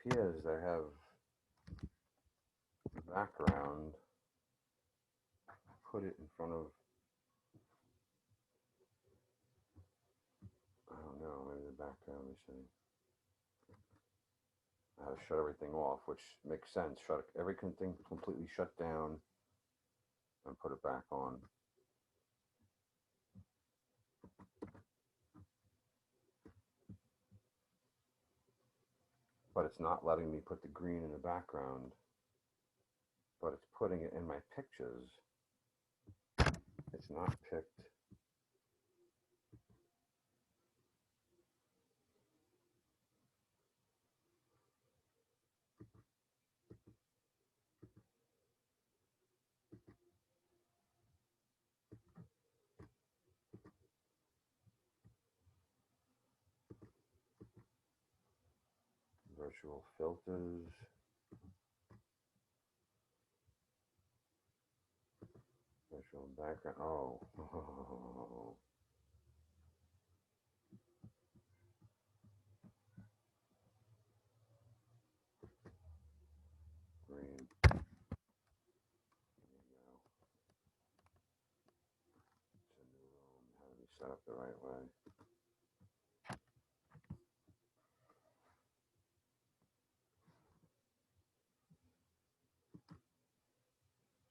appears they have the background, put it in front of, I don't know, maybe the background, let me see. I had to shut everything off, which makes sense. Shut everything completely shut down and put it back on. But it's not letting me put the green in the background, but it's putting it in my pictures. It's not picked. Virtual filters. Virtual background. Oh. Green. There you go. It's a new room. How to be set up the right way.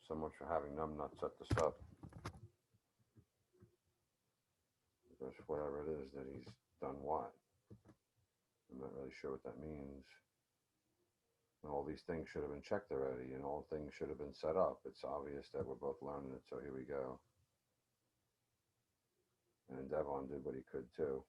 So much for having numbnut set this up. Because whatever it is that he's done what. I'm not really sure what that means. And all these things should have been checked already, and all things should have been set up. It's obvious that we're both learning it, so here we go. And Devon did what he could too.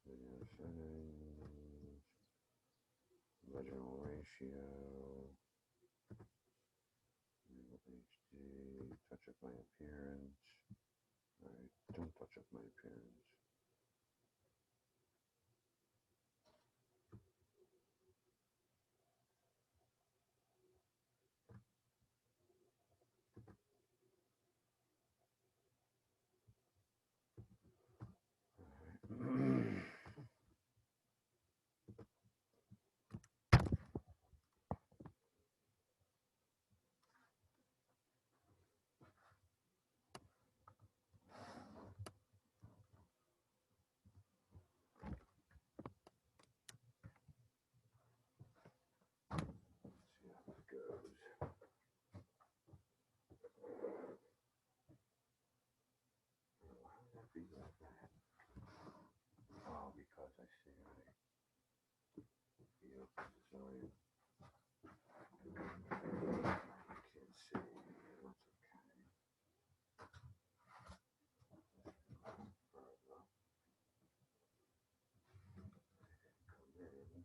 Video settings, original ratio, HD, touch up my appearance. Alright, don't touch up my appearance. Oh, because I see already. Yep, sorry. I can't see. That's okay. Come in.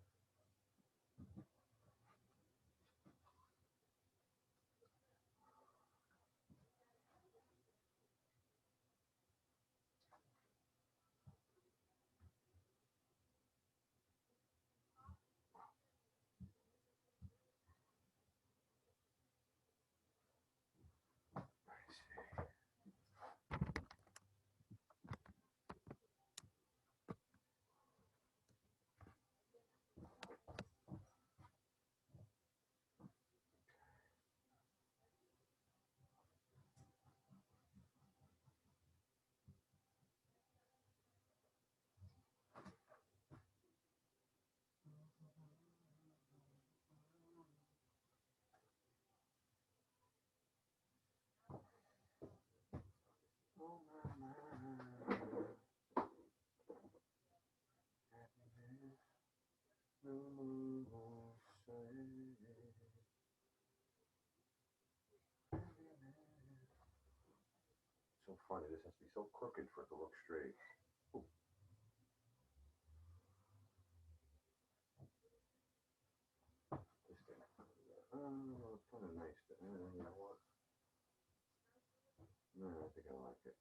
Oh, my. Happiness, no more say. So funny, this has to be so crooked for it to look straight. Ooh. This thing. Oh, it's kind of nice. You know what? No, I think I like it.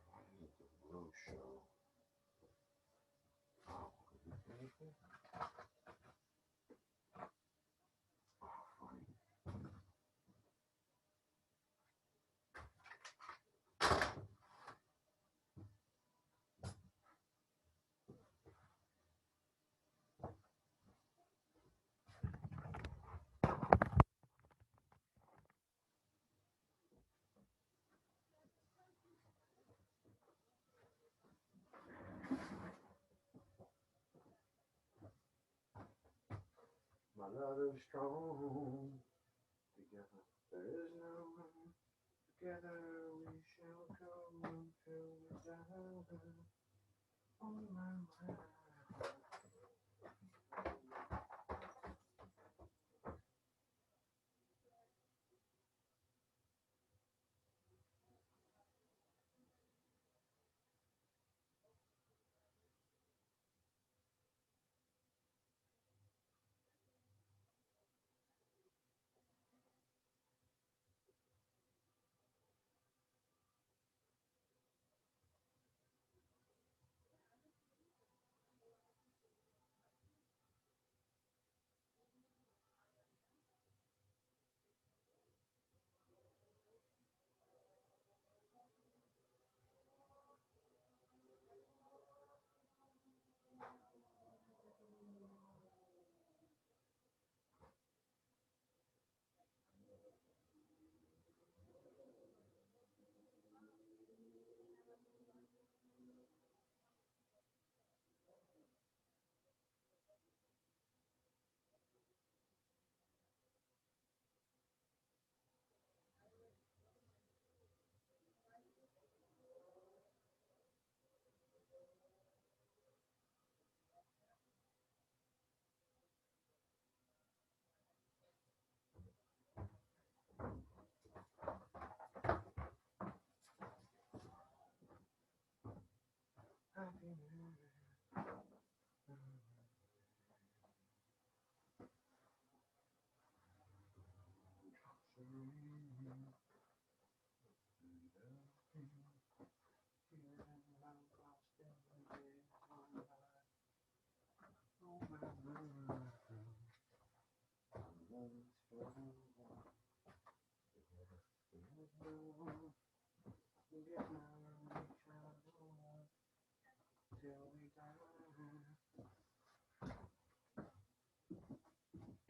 Why is the blue show? Oh, My love is strong. Together there is no wrong. Together we shall go till we die. On my mind.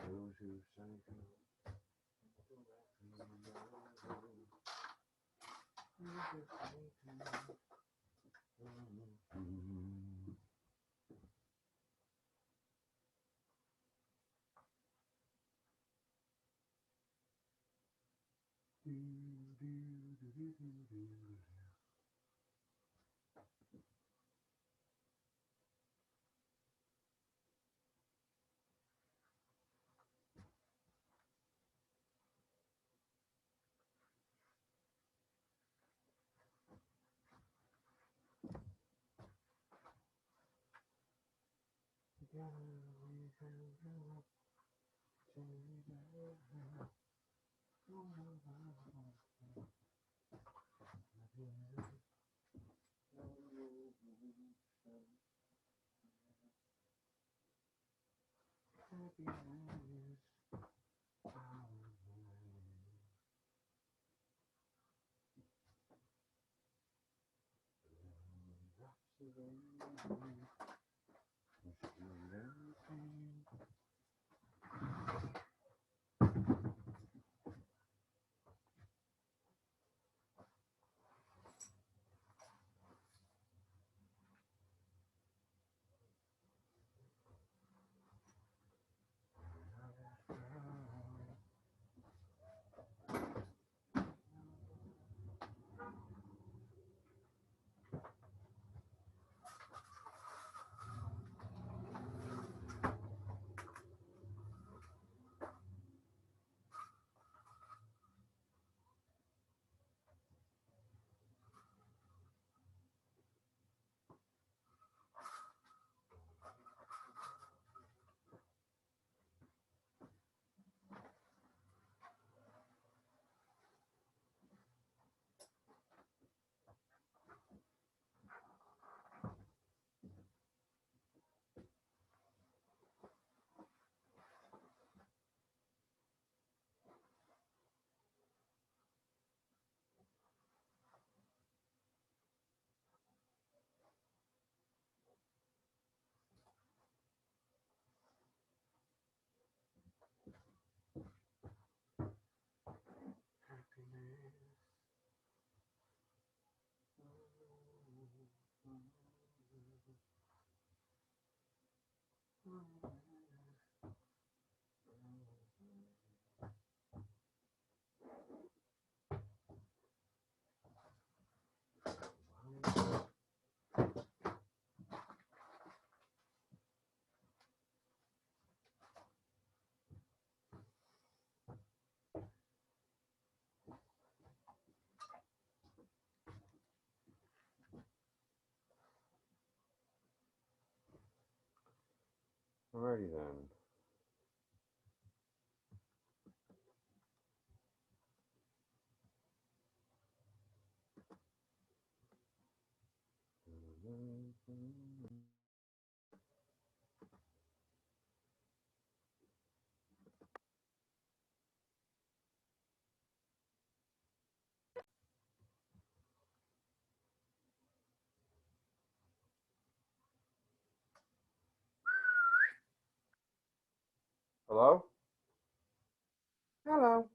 Those who say Alrighty then. Hello? Hello.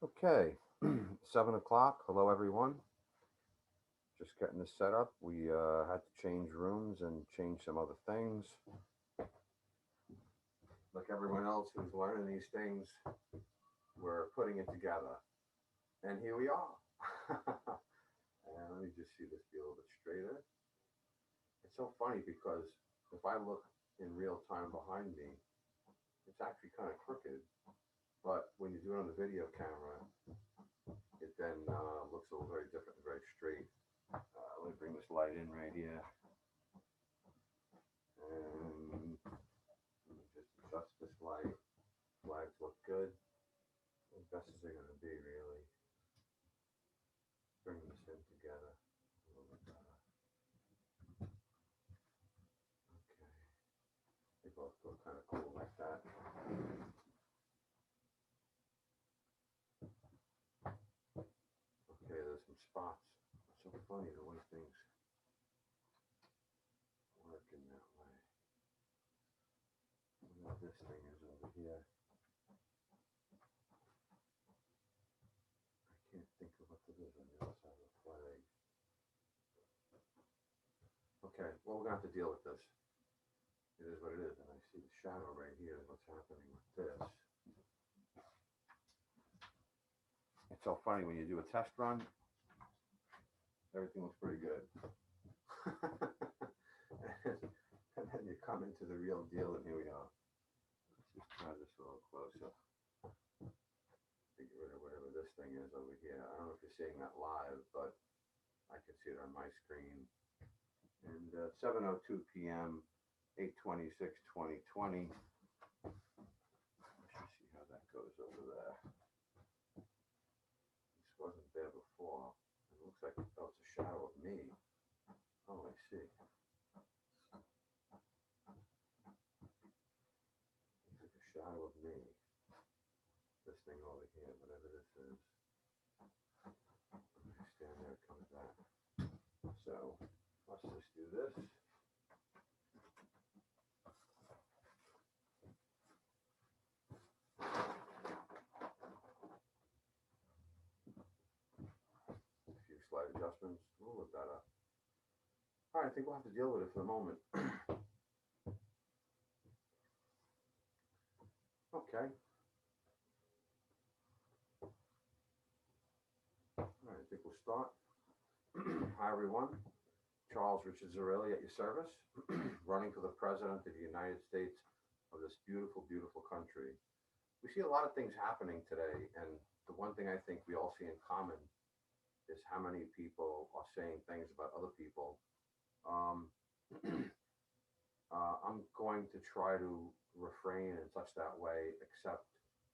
Okay, 7 o'clock. Hello, everyone. Just getting this set up. We had to change rooms and change some other things. Like everyone else who's learning these things, we're putting it together. And here we are. And let me just see this be a little bit straighter. It's so funny because if I look in real time behind me, it's actually kind of crooked. But when you do it on the video camera, it then looks a little very different, very straight. Let me bring this light in right here. And let me just adjust this light. Flags look good. As best as they're going to be, really. Bring this in together a little bit better. Okay. They both look kind of cool like that. Okay, there's some spots. It's so funny the way things work in that way. What this thing is over here. I can't think of what it is on the other side of the flag. Okay, well, we're going to have to deal with this. It is what it is, and I see the shadow right here. What's happening with this? It's so funny when you do a test run, everything looks pretty good. And then you come into the real deal, and here we are. Let's just try this a little closer. To get rid of whatever this thing is over here. I don't know if you're seeing that live, but I can see it on my screen. And 7:02 p.m., 8/26/2020. Let's see how that goes over there. This wasn't there before. It looks like it's a shadow of me. Oh, I see. Looks like a shadow of me. This thing over here, whatever this is. I stand there, it comes back. So let's just do this. A few slight adjustments, a little bit better. All right, I think we'll have to deal with it for the moment. Okay. All right, I think we'll start. Hi, everyone. Charles Richard Zarelli at your service, running for the President of the United States of this beautiful, beautiful country. We see a lot of things happening today, and the one thing I think we all see in common is how many people are saying things about other people. I'm going to try to refrain in such that way, except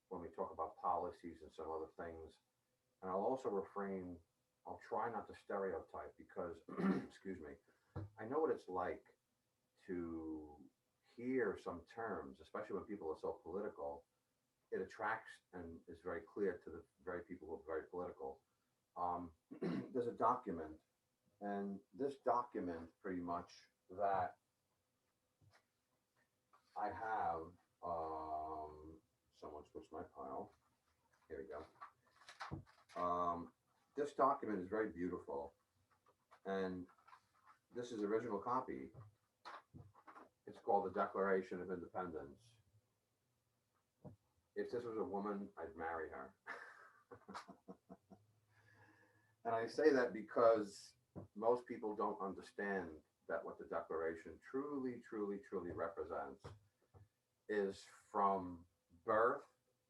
when we talk about policies and some other things. And I'll also refrain, I'll try not to stereotype because, excuse me, I know what it's like to hear some terms, especially when people are so political. It attracts and is very clear to the very people who are very political. There's a document, and this document pretty much that I have, someone switched my pile. Here we go. This document is very beautiful, and this is the original copy. It's called the Declaration of Independence. If this was a woman, I'd marry her. And I say that because most people don't understand that what the Declaration truly, truly, truly represents is from birth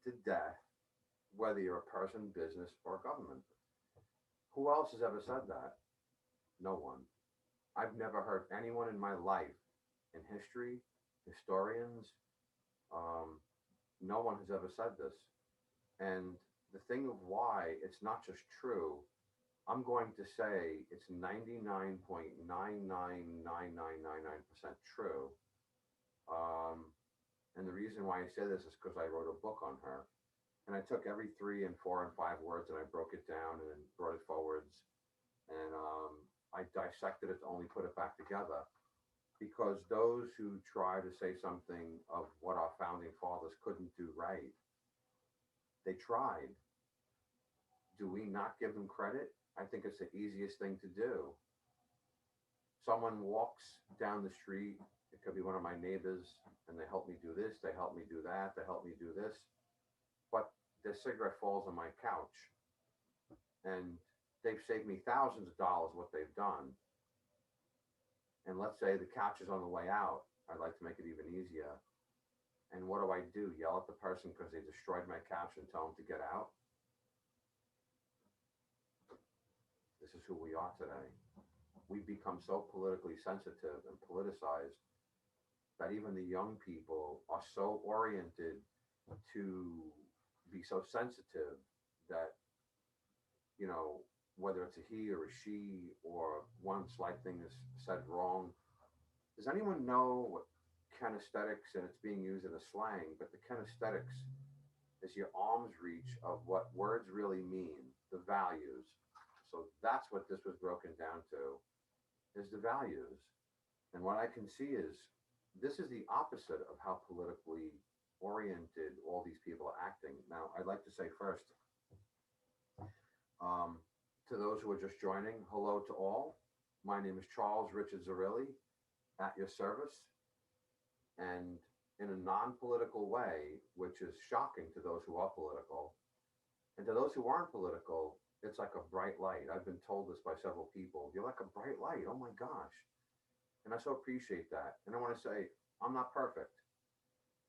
to death, whether you're a person, business, or government. Who else has ever said that? No one. I've never heard anyone in my life, in history, historians, no one has ever said this. And the thing of why it's not just true, I'm going to say it's 99.99999% true. And the reason why I say this is because I wrote a book on her. And I took every 3 and 4 and 5 words and I broke it down and then brought it forwards. And I dissected it to only put it back together. Because those who try to say something of what our founding fathers couldn't do right, they tried. do we not give them credit? I think it's the easiest thing to do. Someone walks down the street, it could be one of my neighbors, and they help me do this, they help me do that, they help me do this, but their cigarette falls on my couch, and they've saved me thousands of dollars what they've done. And let's say the couch is on the way out. I'd like to make it even easier. And what do? Yell at the person because they destroyed my couch and tell them to get out? This is who we are today. We've become so politically sensitive and politicized that even the young people are so oriented to be so sensitive that, you know, whether it's a he or a she or one slight thing is said wrong. Does anyone know what kinesthetics, and it's being used in a slang, but the kinesthetics is your arm's reach of what words really mean, the values. So that's what this was broken down to, is the values. And what I can see is this is the opposite of how politically oriented all these people are acting. Now, I'd like to say first, to those who are just joining, hello to all. My name is Charles Richard Zarilli, at your service. And in a non-political way, which is shocking to those who are political, and to those who aren't political, it's like a bright light. I've been told this by several people. You're like a bright light. Oh my gosh. And I so appreciate that. And I want to say, I'm not perfect.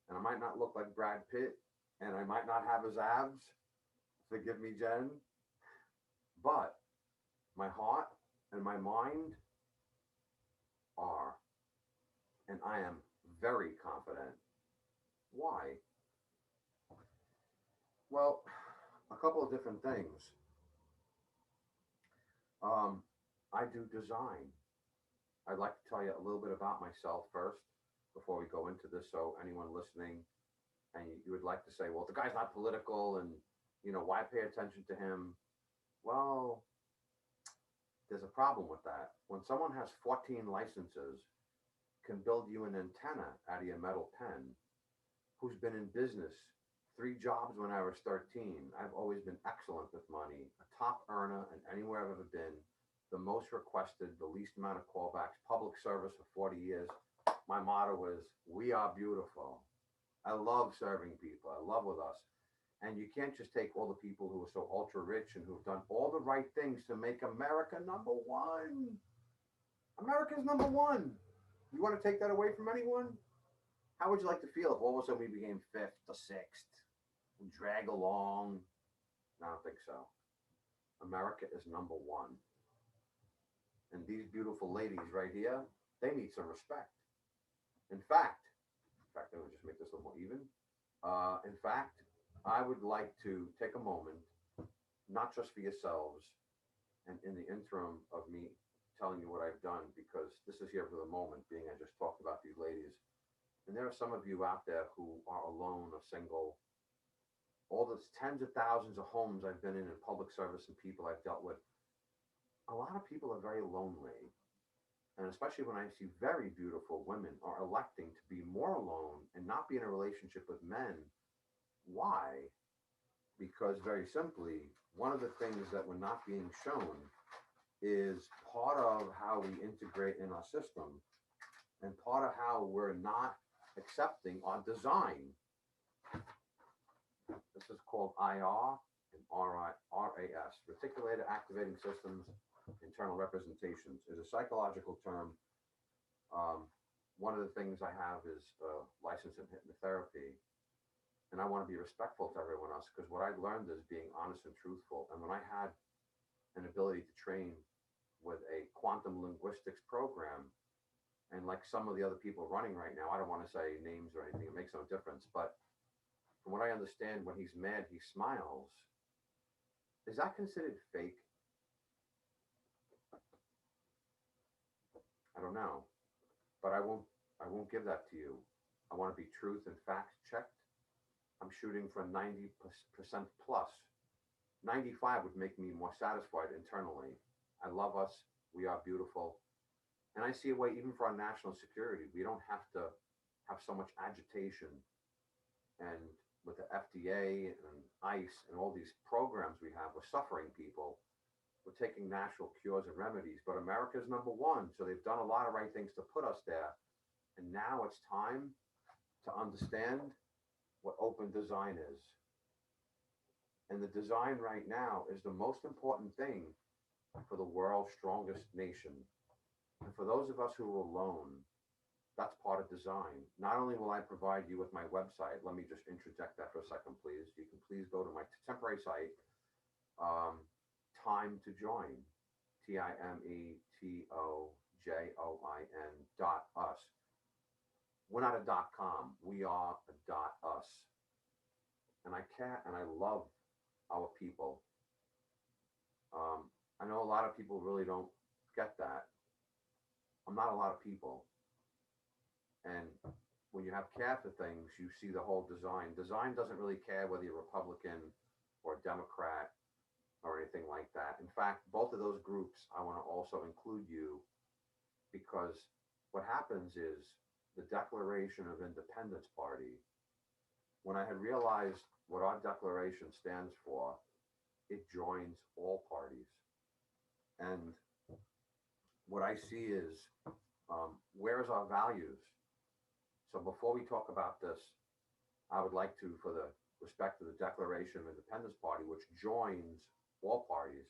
And I might not look like Brad Pitt, and I might not have his abs. Forgive me, Jen. But my heart and my mind are, and I am very confident. Why? Well, a couple of different things. I do design. I'd like to tell you a little bit about myself first before we go into this. So anyone listening, and you would like to say, well, the guy's not political, and why pay attention to him? Well, there's a problem with that. When someone has 14 licenses, can build you an antenna out of your metal pen, who's been in business, 3 jobs when I was 13. I've always been excellent with money, a top earner in anywhere I've ever been, the most requested, the least amount of callbacks, public service for 40 years. My motto is, we are beautiful. I love serving people. I love with us. And you can't just take all the people who are so ultra rich and who've done all the right things to make America number one. America's number one. You want to take that away from anyone? How would you like to feel if all of a sudden we became 5th or 6th? We drag along. No, I don't think so. America is number one. And these beautiful ladies right here, they need some respect. In fact, let me just make this a little more even. In fact, I would like to take a moment, not just for yourselves, and in the interim of me telling you what I've done, because this is here for the moment, being I just talked about these ladies. And there are some of you out there who are alone or single. All the tens of thousands of homes I've been in public service and people I've dealt with, a lot of people are very lonely. And especially when I see very beautiful women are electing to be more alone and not be in a relationship with men. Why? Because very simply, one of the things that we're not being shown is part of how we integrate in our system and part of how we're not accepting our design. This is called IR and RAS, Reticulated Activating Systems, Internal Representations. Is a psychological term. One of the things I have is license in hypnotherapy. And I want to be respectful to everyone else, because what I learned is being honest and truthful. And when I had an ability to train with a quantum linguistics program, and like some of the other people running right now, I don't want to say names or anything, it makes no difference. But from what I understand, when he's mad, he smiles. Is that considered fake? I don't know. But I won't give that to you. I want to be truth and facts checked. I'm shooting for 90% plus. 95 would make me more satisfied internally. I love us. We are beautiful. And I see a way even for our national security. We don't have to have so much agitation and with the FDA and ICE and all these programs we have, we're suffering people. We're taking natural cures and remedies, but America's number one. So they've done a lot of right things to put us there. And now it's time to understand what open design is. And the design right now is the most important thing for the world's strongest nation. And for those of us who are alone, that's part of design. Not only will I provide you with my website, let me just interject that for a second, please. You can please go to my temporary site, Time to Join, TIMETOJOIN.us. We're not a .com, we are a .us. And I care and I love our people. I know a lot of people really don't get that. I'm not a lot of people. And when you have care for things, you see the whole design. Design doesn't really care whether you're Republican or Democrat or anything like that. In fact, both of those groups, I want to also include you, because what happens is the Declaration of Independence Party, when I had realized what our declaration stands for, it joins all parties. And what I see is, where's our values? So before we talk about this, I would like to, for the respect of the Declaration of Independence Party, which joins all parties,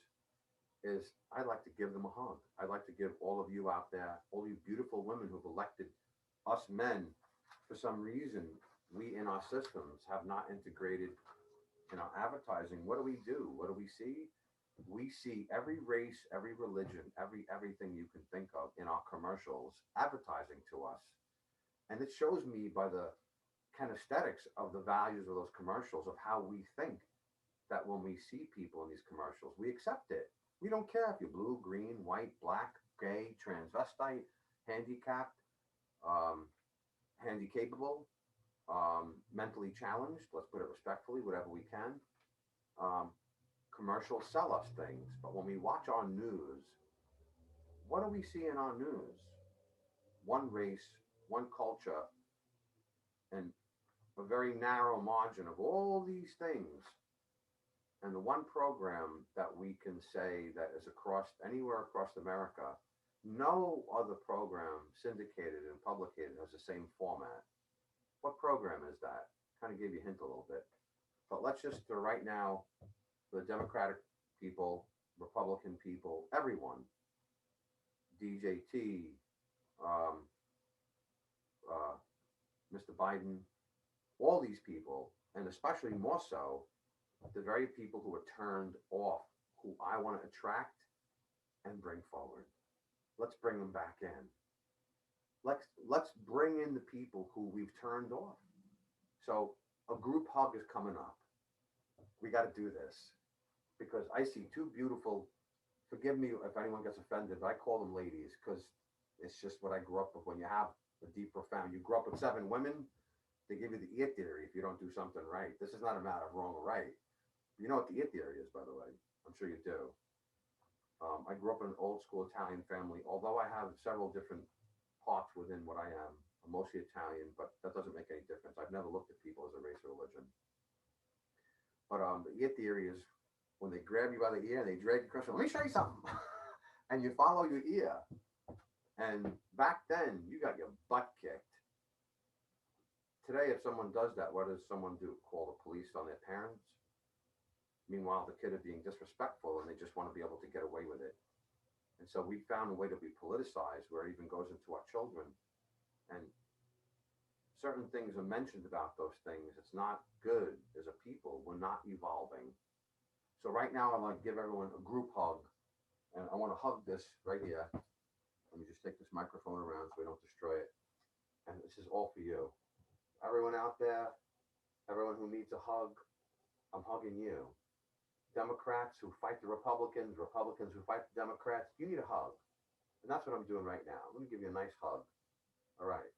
is I'd like to give them a hug. I'd like to give all of you out there, all you beautiful women who've elected us men. For some reason, we in our systems have not integrated in our advertising. What do? What do we see? We see every race, every religion, everything you can think of in our commercials advertising to us. And it shows me by the kinesthetics of the values of those commercials, of how we think, that when we see people in these commercials, we accept it. We don't care if you're blue, green, white, black, gay, transvestite, handicapped, handicapable, mentally challenged, let's put it respectfully, whatever we can. Commercials sell us things, but when we watch our news, what do we see in our news? One race, one culture, and a very narrow margin of all these things. And the one program that we can say that is across anywhere across America, no other program syndicated and publicated has the same format. What program is that? Kind of gave you a hint a little bit. But let's just, for right now, the Democratic people, Republican people, everyone, DJT, Mr. Biden, all these people, and especially more so, the very people who are turned off, who I want to attract and bring forward. Let's bring them back in. Let's bring in the people who we've turned off. So a group hug is coming up. We got to do this, because I see two beautiful, forgive me if anyone gets offended, but I call them ladies, because it's just what I grew up with. When you have a deep, profound, you grew up with 7 women, they give you the ear theory if you don't do something right. This is not a matter of wrong or right. You know what the ear theory is, by the way. I'm sure you do. I grew up in an old school Italian family, although I have several different parts within what I am. I'm mostly Italian, but that doesn't make any difference. I've never looked at people as a race or religion. But the ear theory is when they grab you by the ear and they drag you across, let me show you something. And you follow your ear. And back then, you got your butt kicked. Today, if someone does that, what does someone do? Call the police on their parents? Meanwhile, the kid is being disrespectful and they just want to be able to get away with it. And so we found a way to be politicized where it even goes into our children. And certain things are mentioned about those things. It's not good as a people. We're not evolving. So right now, I want to give everyone a group hug. And I want to hug this right here. Let me just take this microphone around so we don't destroy it. And this is all for you. Everyone out there, everyone who needs a hug, I'm hugging you. Democrats who fight the Republicans, Republicans who fight the Democrats, you need a hug. And that's what I'm doing right now. I'm going to give you a nice hug. All right.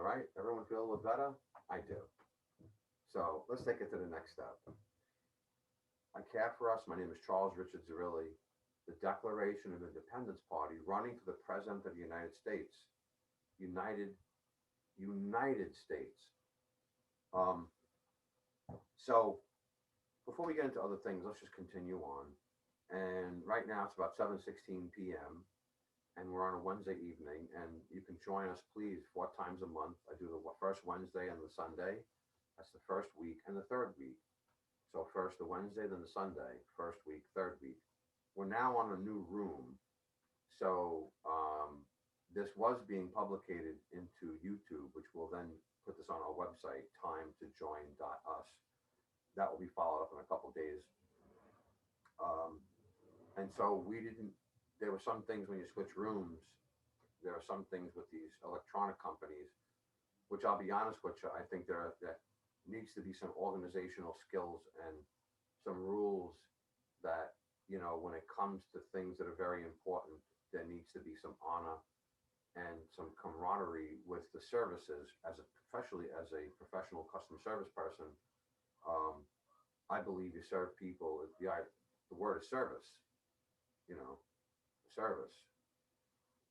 All right. Everyone feel a little better? I do. So let's take it to the next step. I care for us. My name is Charles Richard Zerilli, the Declaration of Independence Party, running for the President of the United States. United States. So before we get into other things, let's just continue on. And right now it's about 7:16 p.m. and we're on a Wednesday evening, and you can join us, please, 4 times a month. I do the first Wednesday and the Sunday. That's the first week and the third week. So first the Wednesday, then the Sunday, first week, third week. We're now on a new room. So this was being publicated into YouTube, which will then put this on our website, timetojoin.us. That will be followed up in a couple of days. And so we didn't, there were some things when you switch rooms, there are some things with these electronic companies, which I'll be honest with you, I think that needs to be some organizational skills and some rules that, you know, when it comes to things that are very important, there needs to be some honor and some camaraderie with the services especially as a professional customer service person. I believe you serve people, the word is service, you know, service.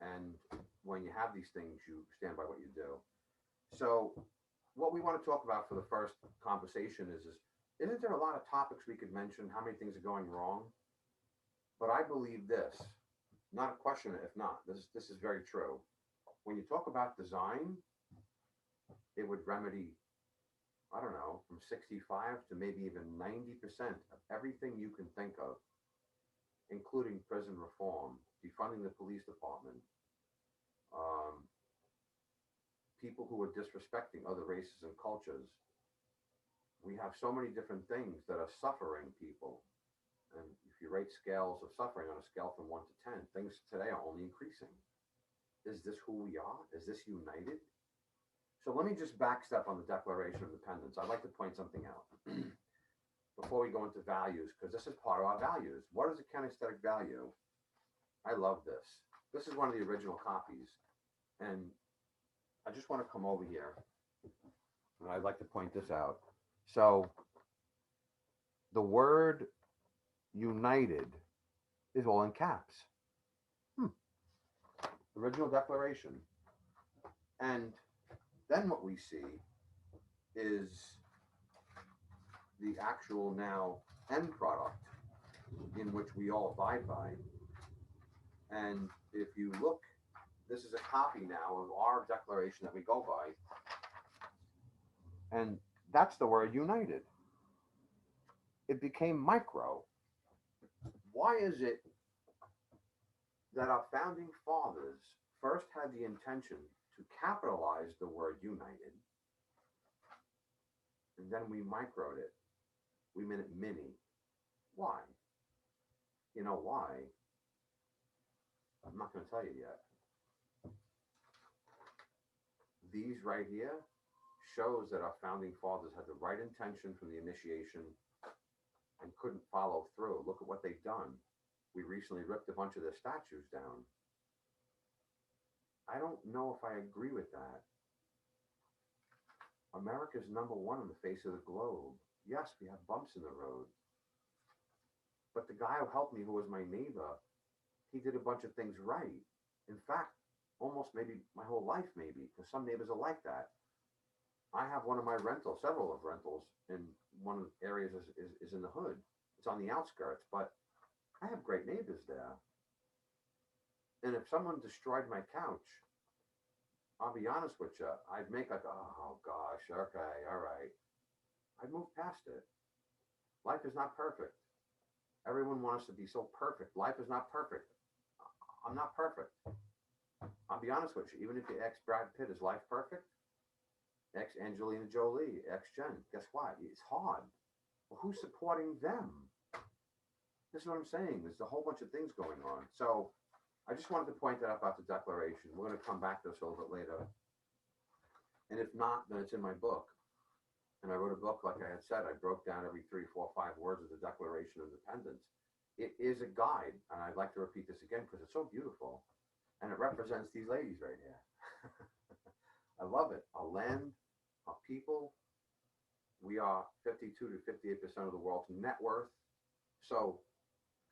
And when you have these things, you stand by what you do. So what we want to talk about for the first conversation is isn't there a lot of topics we could mention, how many things are going wrong? But I believe this, not a question if not, this is very true. When you talk about design, it would remedy, I don't know, from 65 to maybe even 90% of everything you can think of, including prison reform, defunding the police department, people who are disrespecting other races and cultures. We have so many different things that are suffering people. And if you rate scales of suffering on a scale from 1 to 10, things today are only increasing. Is this who we are? Is this united? So let me just backstep on the Declaration of Independence. I'd like to point something out before we go into values, because this is part of our values. What is a kinesthetic value? I love this. This is one of the original copies. And I just want to come over here, and I'd like to point this out. So the word united is all in caps. Original Declaration. And then what we see is the actual now end product in which we all abide by. And if you look, this is a copy now of our declaration that we go by. And that's the word united. It became micro. Why is it that our founding fathers first had the intention to capitalize the word united, and then we microed it? We made it mini. Why? You know why? I'm not going to tell you yet. These right here shows that our founding fathers had the right intention from the initiation and couldn't follow through. Look at what they've done. We recently ripped a bunch of their statues down. I don't know if I agree with that. America's number one on the face of the globe. Yes, we have bumps in the road. But the guy who helped me, who was my neighbor, he did a bunch of things right. In fact, almost maybe my whole life, maybe, because some neighbors are like that. I have one of my rentals, several of rentals, in one of the areas is in the hood. It's on the outskirts, but I have great neighbors there. And if someone destroyed my couch, I'll be honest with you, I'd make like, oh gosh, okay, all right. I'd move past it. Life is not perfect. Everyone wants to be so perfect. Life is not perfect. I'm not perfect. I'll be honest with you, even if you ex Brad Pitt, is life perfect? Ex Angelina Jolie, ex Jen, guess what? It's hard. Well, who's supporting them? This is what I'm saying. There's a whole bunch of things going on. So I just wanted to point that out about the Declaration. We're going to come back to this a little bit later. And if not, then it's in my book. And I wrote a book, like I had said, I broke down every 3, 4, 5 words of the Declaration of Independence. It is a guide, and I'd like to repeat this again because it's so beautiful. And it represents these ladies right here. I love it. Our land, our people. We are 52 to 58% of the world's net worth. So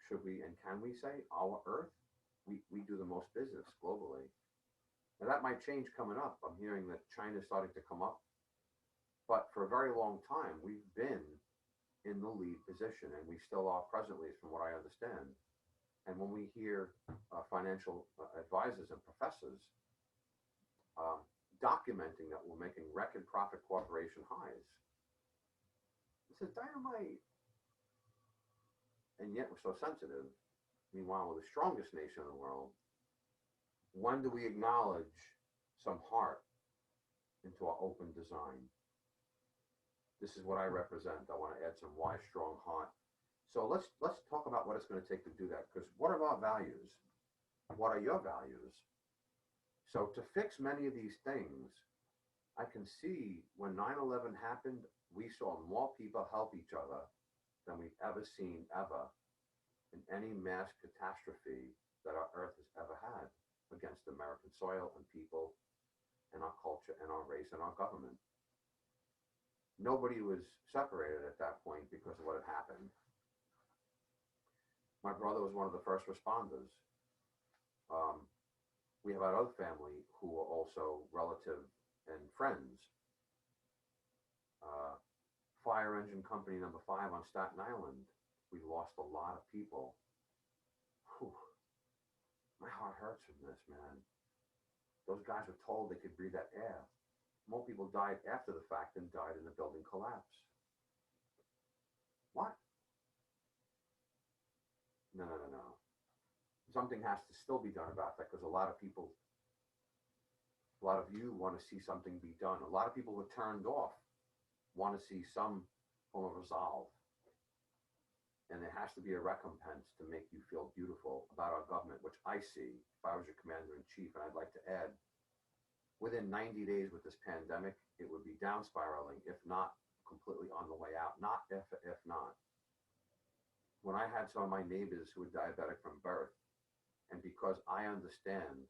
should we and can we say our earth? We do the most business globally. Now that might change coming up. I'm hearing that China is starting to come up. But for a very long time, we've been in the lead position, and we still are presently, from what I understand. And when we hear financial advisors and professors um, documenting that we're making record profit corporation highs, this is dynamite. And yet we're so sensitive. Meanwhile, we're the strongest nation in the world. When do we acknowledge some heart into our open design? This is what I represent. I want to add some wise, strong heart. So let's talk about what it's going to take to do that. Because what are our values? What are your values? So to fix many of these things, I can see when 9/11 happened, we saw more people help each other than we've ever seen ever in any mass catastrophe that our earth has ever had against American soil and people and our culture and our race and our government. Nobody was separated at that point because of what had happened. My brother was one of the first responders. We have our other family who were also relative and friends. Fire engine company number 5 on Staten Island. We lost a lot of people. Whew. My heart hurts from this, man. Those guys were told they could breathe that air. More people died after the fact than died in the building collapse. What? No. Something has to still be done about that, because a lot of people, a lot of you want to see something be done. A lot of people were turned off, want to see some form of resolve. And there has to be a recompense to make you feel beautiful about our government, which I see if I was your commander in chief. And I'd like to add, within 90 days with this pandemic, it would be down spiraling, if not completely on the way out. Not if not. When I had some of my neighbors who were diabetic from birth, and because I understand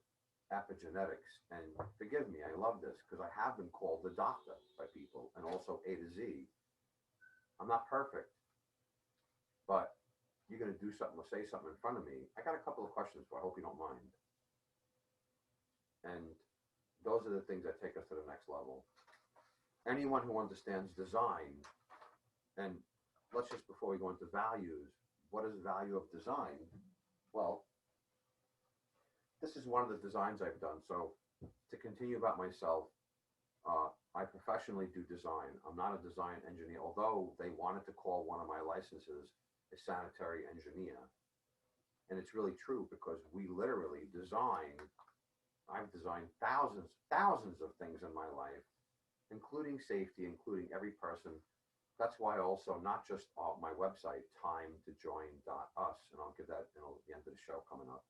epigenetics, and forgive me, I love this, because I have been called the doctor by people, and also A to Z. I'm not perfect, but you're going to do something or say something in front of me. I got a couple of questions for you. I hope you don't mind. And those are the things that take us to the next level. Anyone who understands design, and let's just, before we go into values, what is the value of design? Well, this is one of the designs I've done. So to continue about myself, I professionally do design. I'm not a design engineer, although they wanted to call one of my licenses a sanitary engineer. And it's really true, because we literally design. I've designed thousands of things in my life, including safety, including every person. That's why also not just my website, timetojoin.us, and I'll give that at the end of the show coming up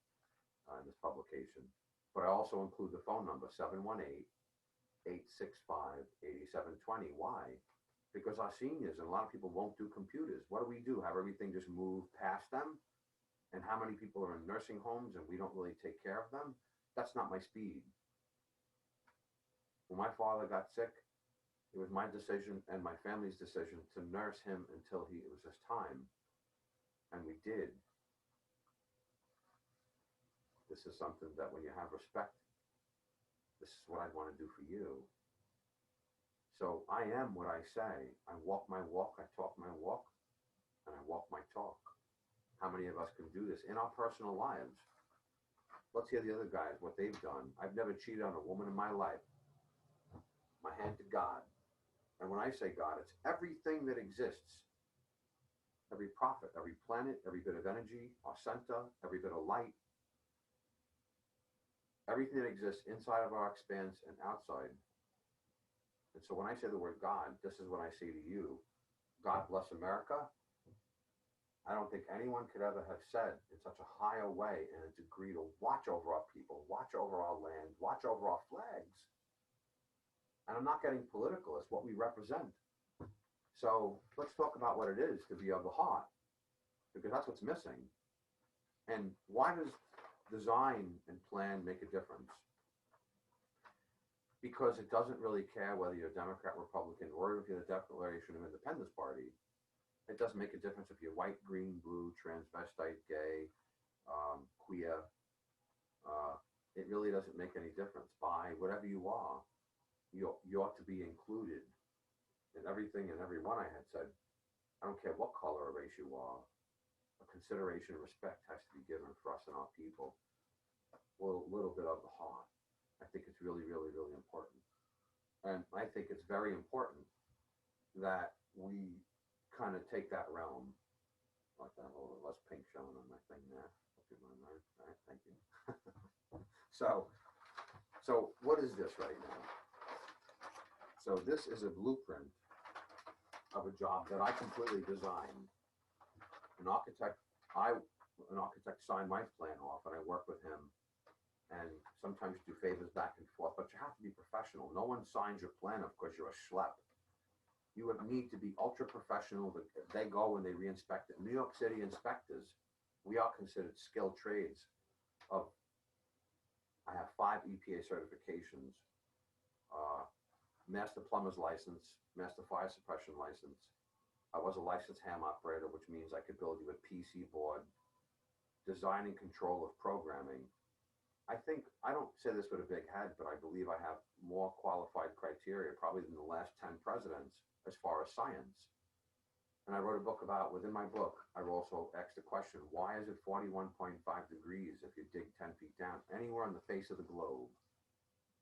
in this publication, but I also include the phone number, 718-865-8720. Why? Because our seniors, and a lot of people won't do computers. What do? Have everything just move past them? And how many people are in nursing homes and we don't really take care of them? That's not my speed. When my father got sick, it was my decision and my family's decision to nurse him until it was his time. And we did. This is something that when you have respect, this is what I want to do for you. So I am what I say. I walk my walk, I talk my walk, and I walk my talk. How many of us can do this in our personal lives? Let's hear the other guys, what they've done. I've never cheated on a woman in my life. My hand to God. And when I say God, it's everything that exists. Every prophet, every planet, every bit of energy, our center, every bit of light. Everything that exists inside of our expanse and outside. And so when I say the word God, this is what I say to you. God bless America. I don't think anyone could ever have said in such a higher way and a degree to watch over our people, watch over our land, watch over our flags. And I'm not getting political. It's what we represent. So let's talk about what it is to be of the heart, because that's what's missing. And why does design and plan make a difference? Because it doesn't really care whether you're Democrat, Republican, or if you're the Declaration of Independence Party. It doesn't make a difference if you're white, green, blue, transvestite, gay, queer. It really doesn't make any difference. By whatever you are, you ought to be included in everything and everyone I had said I don't care what color or race you are, a consideration and respect has to be given for us and our people. Well, a little bit of the heart. I think it's really, really, really important. And I think it's very important that we kind of take that realm, like that little less pink showing on my thing there. Okay, all right, thank you. so, so what is this right now? So this is a blueprint of a job that I completely designed. An architect, an architect signed my plan off, and I work with him, and sometimes do favors back and forth. But you have to be professional. No one signs your plan off because you're a schlep. You would need to be ultra professional. They go and they re-inspect it. New York City inspectors, we are considered skilled trades. Of I have 5 EPA certifications. Master plumber's license, master fire suppression license. I was a licensed ham operator, which means I could build you a PC board, design and control of programming. I think, I don't say this with a big head, but I believe I have more qualified criteria probably than the last 10 presidents as far as science. And I wrote a book about, within my book, I also asked the question, why is it 41.5 degrees if you dig 10 feet down? Anywhere on the face of the globe.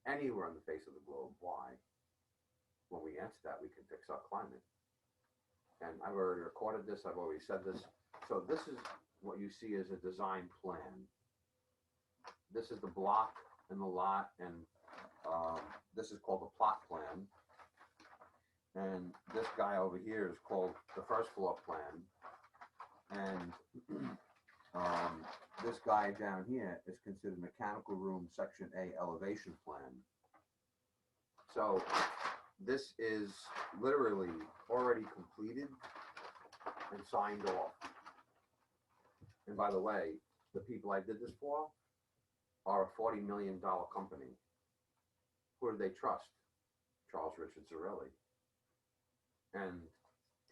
Anywhere on the face of the globe. Why? When we answer that, we can fix our climate. And I've already recorded this. I've already said this. So this is what you see as a design plan. This is the block and the lot, and this is called the plot plan. And this guy over here is called the first floor plan. And this guy down here is considered mechanical room section A elevation plan. So this is literally already completed and signed off. And by the way, the people I did this for are a $40 million company. Who do they trust? Charles Richard Zarelli. And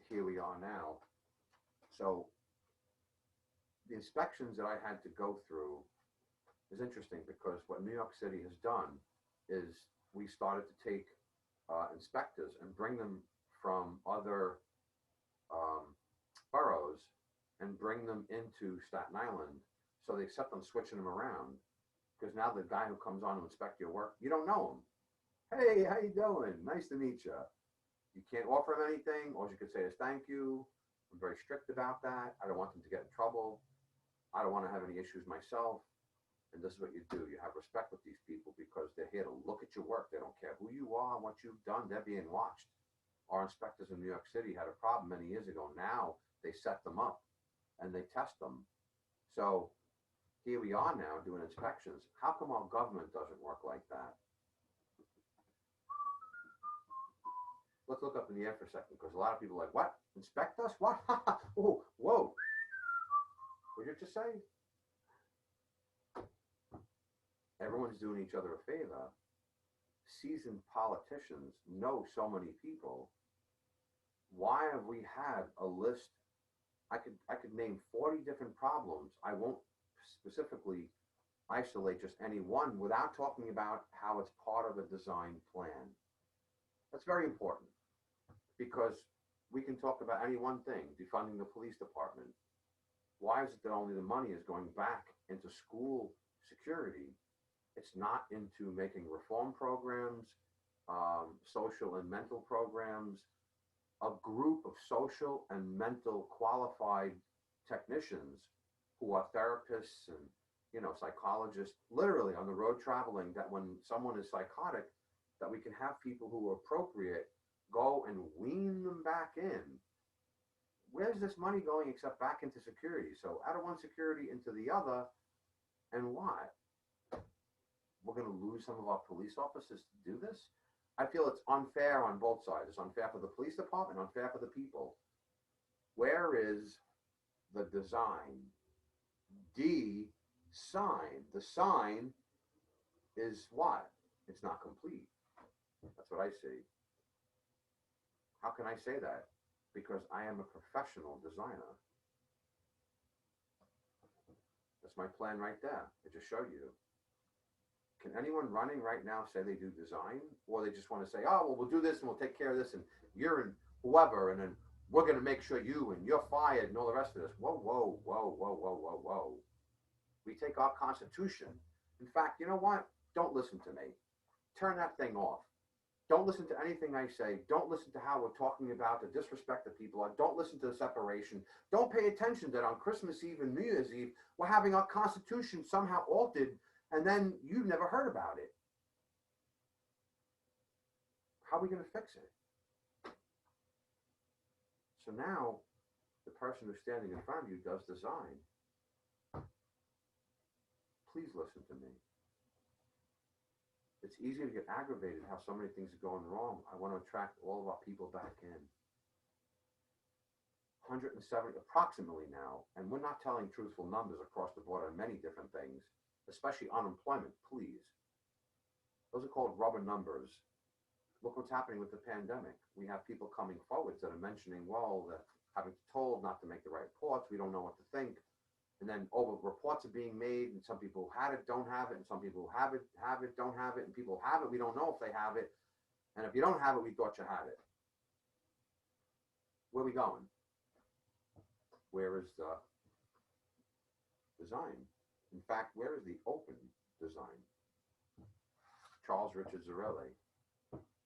here we are now. So the inspections that I had to go through is interesting because what New York City has done is we started to take inspectors and bring them from other boroughs and bring them into Staten Island. So they accept them switching them around because now the guy who comes on to inspect your work, you don't know him. Hey, how you doing? Nice to meet you. You can't offer him anything. All you could say is thank you. I'm very strict about that. I don't want them to get in trouble. I don't want to have any issues myself. And this is what you do. You have respect with these people because they're here to look at your work. They don't care who you are and what you've done. They're being watched. Our inspectors in New York City had a problem many years ago. Now they set them up and they test them. So here we are now doing inspections. How come our government doesn't work like that? Let's look up in the air for a second because a lot of people are like, what? Inspect us? What? Oh, whoa. What did you just say? Everyone's doing each other a favor. Seasoned politicians know so many people. Why have we had a list? I could name 40 different problems. I won't specifically isolate just any one without talking about how it's part of a design plan. That's very important because we can talk about any one thing, defunding the police department. Why is it that only the money is going back into school security? It's not into making reform programs, social and mental programs, a group of social and mental qualified technicians who are therapists and, psychologists, literally on the road traveling, that when someone is psychotic, that we can have people who are appropriate go and wean them back in. Where's this money going except back into security? So out of one security into the other, and why? We're going to lose some of our police officers to do this? I feel it's unfair on both sides. It's unfair for the police department, unfair for the people. Where is the design? D, sign. The sign is what? It's not complete. That's what I see. How can I say that? Because I am a professional designer. That's my plan right there. I just showed you. Can anyone running right now say they do design? Or they just want to say, oh, well, we'll do this and we'll take care of this and you're in whoever. And then we're going to make sure you're fired and all the rest of this. Whoa, whoa, whoa, whoa, whoa, whoa, whoa. We take our Constitution. In fact, you know what? Don't listen to me. Turn that thing off. Don't listen to anything I say. Don't listen to how we're talking about the disrespect that people are. Don't listen to the separation. Don't pay attention that on Christmas Eve and New Year's Eve, we're having our Constitution somehow altered, and then you've never heard about it. How are we going to fix it? So now, the person who's standing in front of you does design. Please listen to me. It's easy to get aggravated how so many things are going wrong. I want to attract all of our people back in. 170 approximately now, and we're not telling truthful numbers across the board on many different things, especially unemployment, please. Those are called rubber numbers. Look what's happening with the pandemic. We have people coming forward that are mentioning, well, that having told not to make the right reports, we don't know what to think. And then reports are being made, and some people had it, don't have it, and some people have it, don't have it, and people have it, we don't know if they have it. And if you don't have it, we thought you had it. Where are we going? Where is the design? In fact, where is the open design? Charles Richard Zarelli,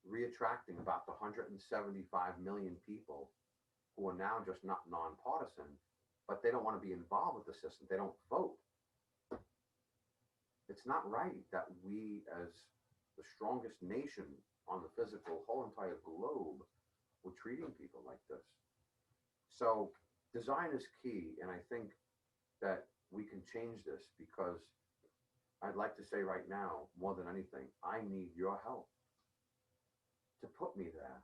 reattracting about the 175 million people who are now just not nonpartisan, but they don't want to be involved with the system. They don't vote. It's not right that we, as the strongest nation on the physical whole entire globe, we're treating people like this. So design is key, and I think that we can change this, because I'd like to say right now, more than anything, I need your help to put me there,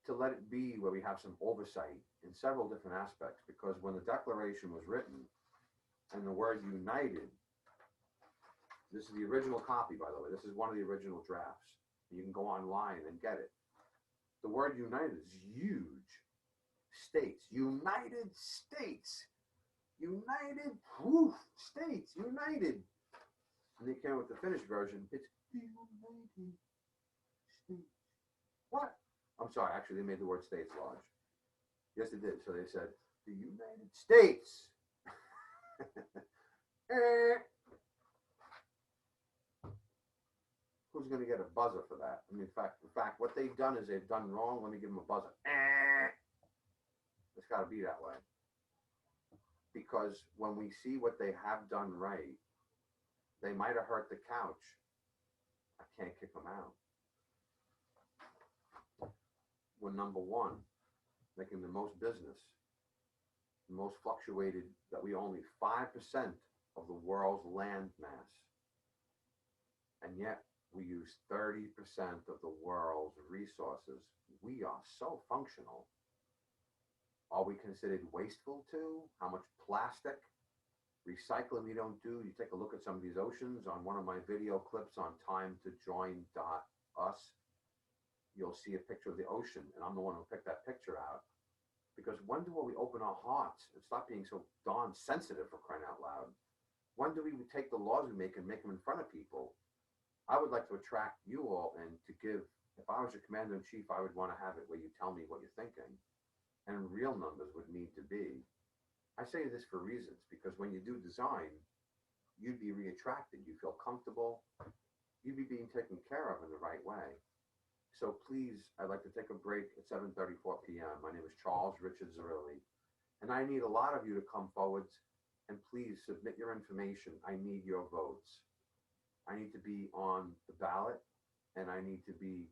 to let it be where we have some oversight in several different aspects. Because when the Declaration was written and the word united, this is the original copy, by the way, this is one of the original drafts. You can go online and get it. The word united is huge. States, United States, United States, United. And they came with the finished version. It's the United States. What? I'm sorry, actually, they made the word states large. Yes, they did. So they said, the United States. Who's going to get a buzzer for that? I mean, in fact, what they've done is they've done wrong. Let me give them a buzzer. It's got to be that way. Because when we see what they have done right, they might have hurt the couch. I can't kick them out. We're number one, making the most business, the most fluctuated, that we only 5% of the world's land mass. And yet we use 30% of the world's resources. We are so functional. Are we considered wasteful too? How much plastic, recycling we don't do? You take a look at some of these oceans on one of my video clips on timetojoin.us. You'll see a picture of the ocean, and I'm the one who picked that picture out. Because when do we open our hearts and stop being so darn sensitive, for crying out loud? When do we take the laws we make and make them in front of people? I would like to attract you all and to give, if I was your commander-in-chief, I would want to have it where you tell me what you're thinking. And real numbers would need to be. I say this for reasons, because when you do design, you'd be reattracted. You feel comfortable. You'd be being taken care of in the right way. So please, I'd like to take a break at 7:34 p.m. My name is Charles Richard Zarelli, and I need a lot of you to come forwards and please submit your information. I need your votes. I need to be on the ballot, and I need to be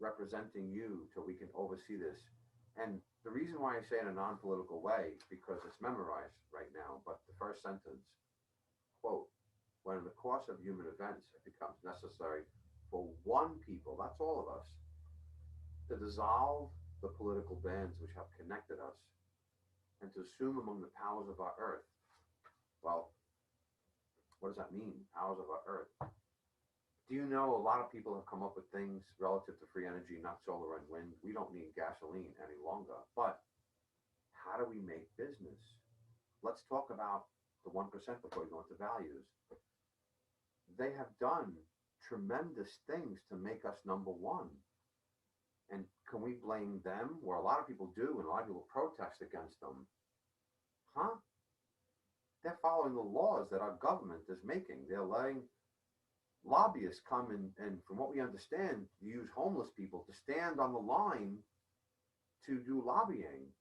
representing you till we can oversee this. And the reason why I say it in a non-political way is because it's memorized right now, but the first sentence, quote, when in the course of human events it becomes necessary for one people, that's all of us, to dissolve the political bands which have connected us and to assume among the powers of our earth. Well, what does that mean, powers of our earth? Do you know a lot of people have come up with things relative to free energy, not solar and wind? We don't need gasoline any longer. But how do we make business? Let's talk about the 1% before we go into values. They have done tremendous things to make us number one. And can we blame them? Where a lot of people do, and a lot of people protest against them. Huh? They're following the laws that our government is making. They're letting lobbyists come and from what we understand, use homeless people to stand on the line to do lobbying.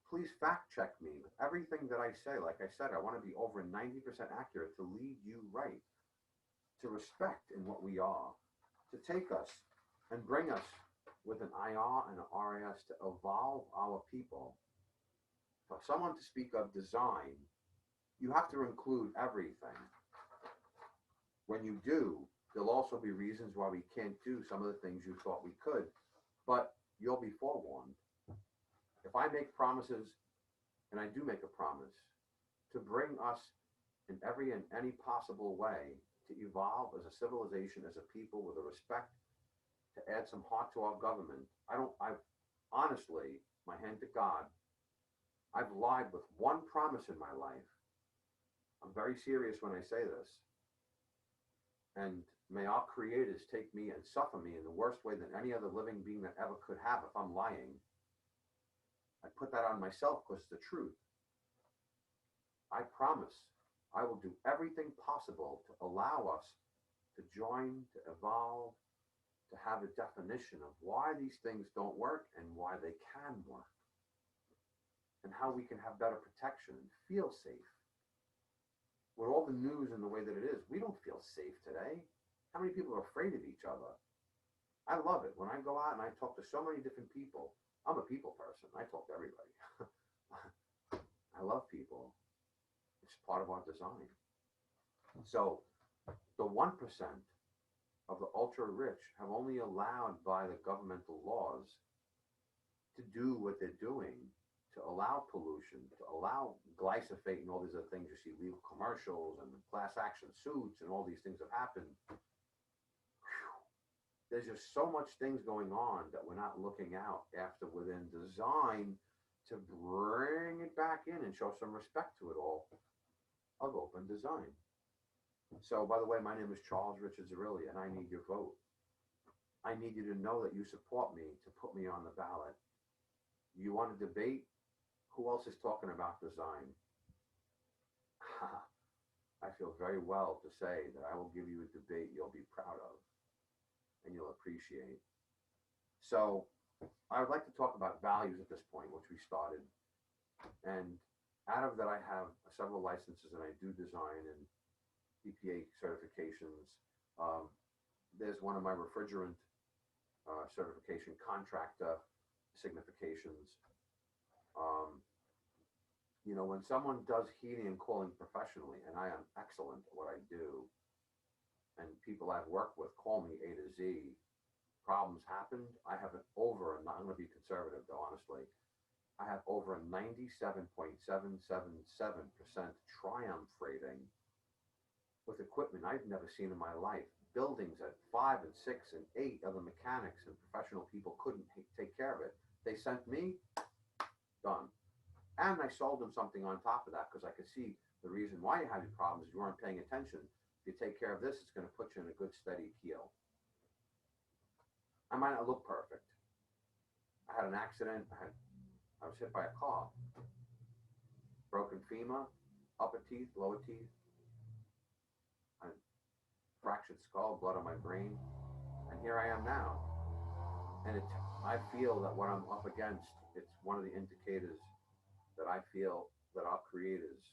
Please fact check me with everything that I say. Like I said, I want to be over 90% accurate to lead you right, to respect in what we are, to take us and bring us with an IR and an RAS to evolve our people. For someone to speak of design, you have to include everything. When you do, there'll also be reasons why we can't do some of the things you thought we could, but you'll be forewarned. If I make promises, and I do make a promise, to bring us in every and any possible way to evolve as a civilization, as a people with a respect, to add some heart to our government. I've honestly, my hand to God, I've lied with one promise in my life. I'm very serious when I say this. And may our creators take me and suffer me in the worst way than any other living being that ever could have if I'm lying. I put that on myself because it's the truth. I promise I will do everything possible to allow us to join, to evolve, to have a definition of why these things don't work and why they can work, and how we can have better protection and feel safe. With all the news and the way that it is, we don't feel safe today. How many people are afraid of each other? I love it. When I go out and I talk to so many different people, I'm a people person. I talk to everybody. I love people. It's part of our design. So the 1% of the ultra rich have only allowed by the governmental laws to do what they're doing, to allow pollution, to allow glyphosate and all these other things. You see legal commercials and class action suits and all these things have happened. There's just so much things going on that we're not looking out after within design to bring it back in and show some respect to it all of open design. So, by the way, my name is Charles Richard Zerilli, and I need your vote. I need you to know that you support me to put me on the ballot. You want to debate? Who else is talking about design? I feel very well to say that I will give you a debate you'll be proud of and you'll appreciate. So I would like to talk about values at this point, which we started. And out of that, I have several licenses and I do design and EPA certifications. There's one of my refrigerant certification contractor significations. You know, when someone does heating and cooling professionally, and I am excellent at what I do, and people I've worked with call me A to Z, problems happened. I have I'm going to be conservative though, honestly. I have over a 97.777% triumph rating with equipment I've never seen in my life. Buildings at 5 and 6 and 8 other mechanics and professional people couldn't take care of it. They sent me, done. And I sold them something on top of that because I could see the reason why you had your problems. You weren't paying attention. If you take care of this, it's going to put you in a good steady keel. I might not look perfect. I had an accident. I was hit by a car. Broken femur, upper teeth, lower teeth. I fractured skull, blood on my brain. And here I am now. And I feel that what I'm up against, it's one of the indicators that I feel that our creators,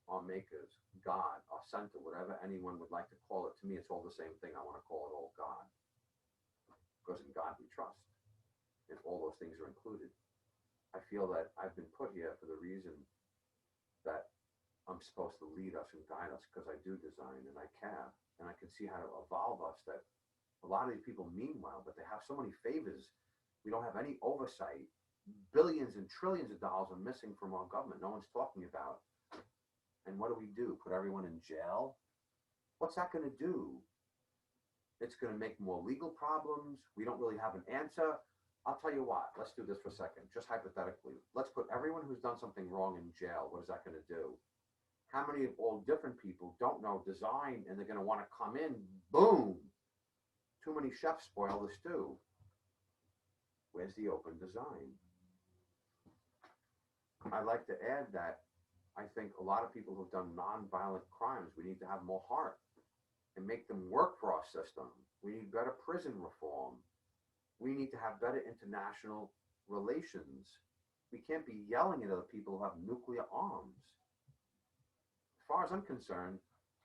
our makers, God, our center, whatever anyone would like to call it, to me it's all the same thing. I want to call it all God. Because in God we trust. And all those things are included. I feel that I've been put here for the reason that I'm supposed to lead us and guide us because I do design and I care. And I can see how to evolve us, that a lot of these people mean well, but they have so many favors. We don't have any oversight. Billions and trillions of dollars are missing from our government. No one's talking about. And what do? Put everyone in jail? What's that going to do? It's going to make more legal problems. We don't really have an answer. I'll tell you what, let's do this for a second, just hypothetically. Let's put everyone who's done something wrong in jail. What is that going to do? How many of all different people don't know design and they're going to want to come in? Boom! Too many chefs spoil the stew. Where's the open design? I'd like to add that I think a lot of people who've done nonviolent crimes, we need to have more heart and make them work for our system. We need better prison reform. We need to have better international relations. We can't be yelling at other people who have nuclear arms. As far as I'm concerned,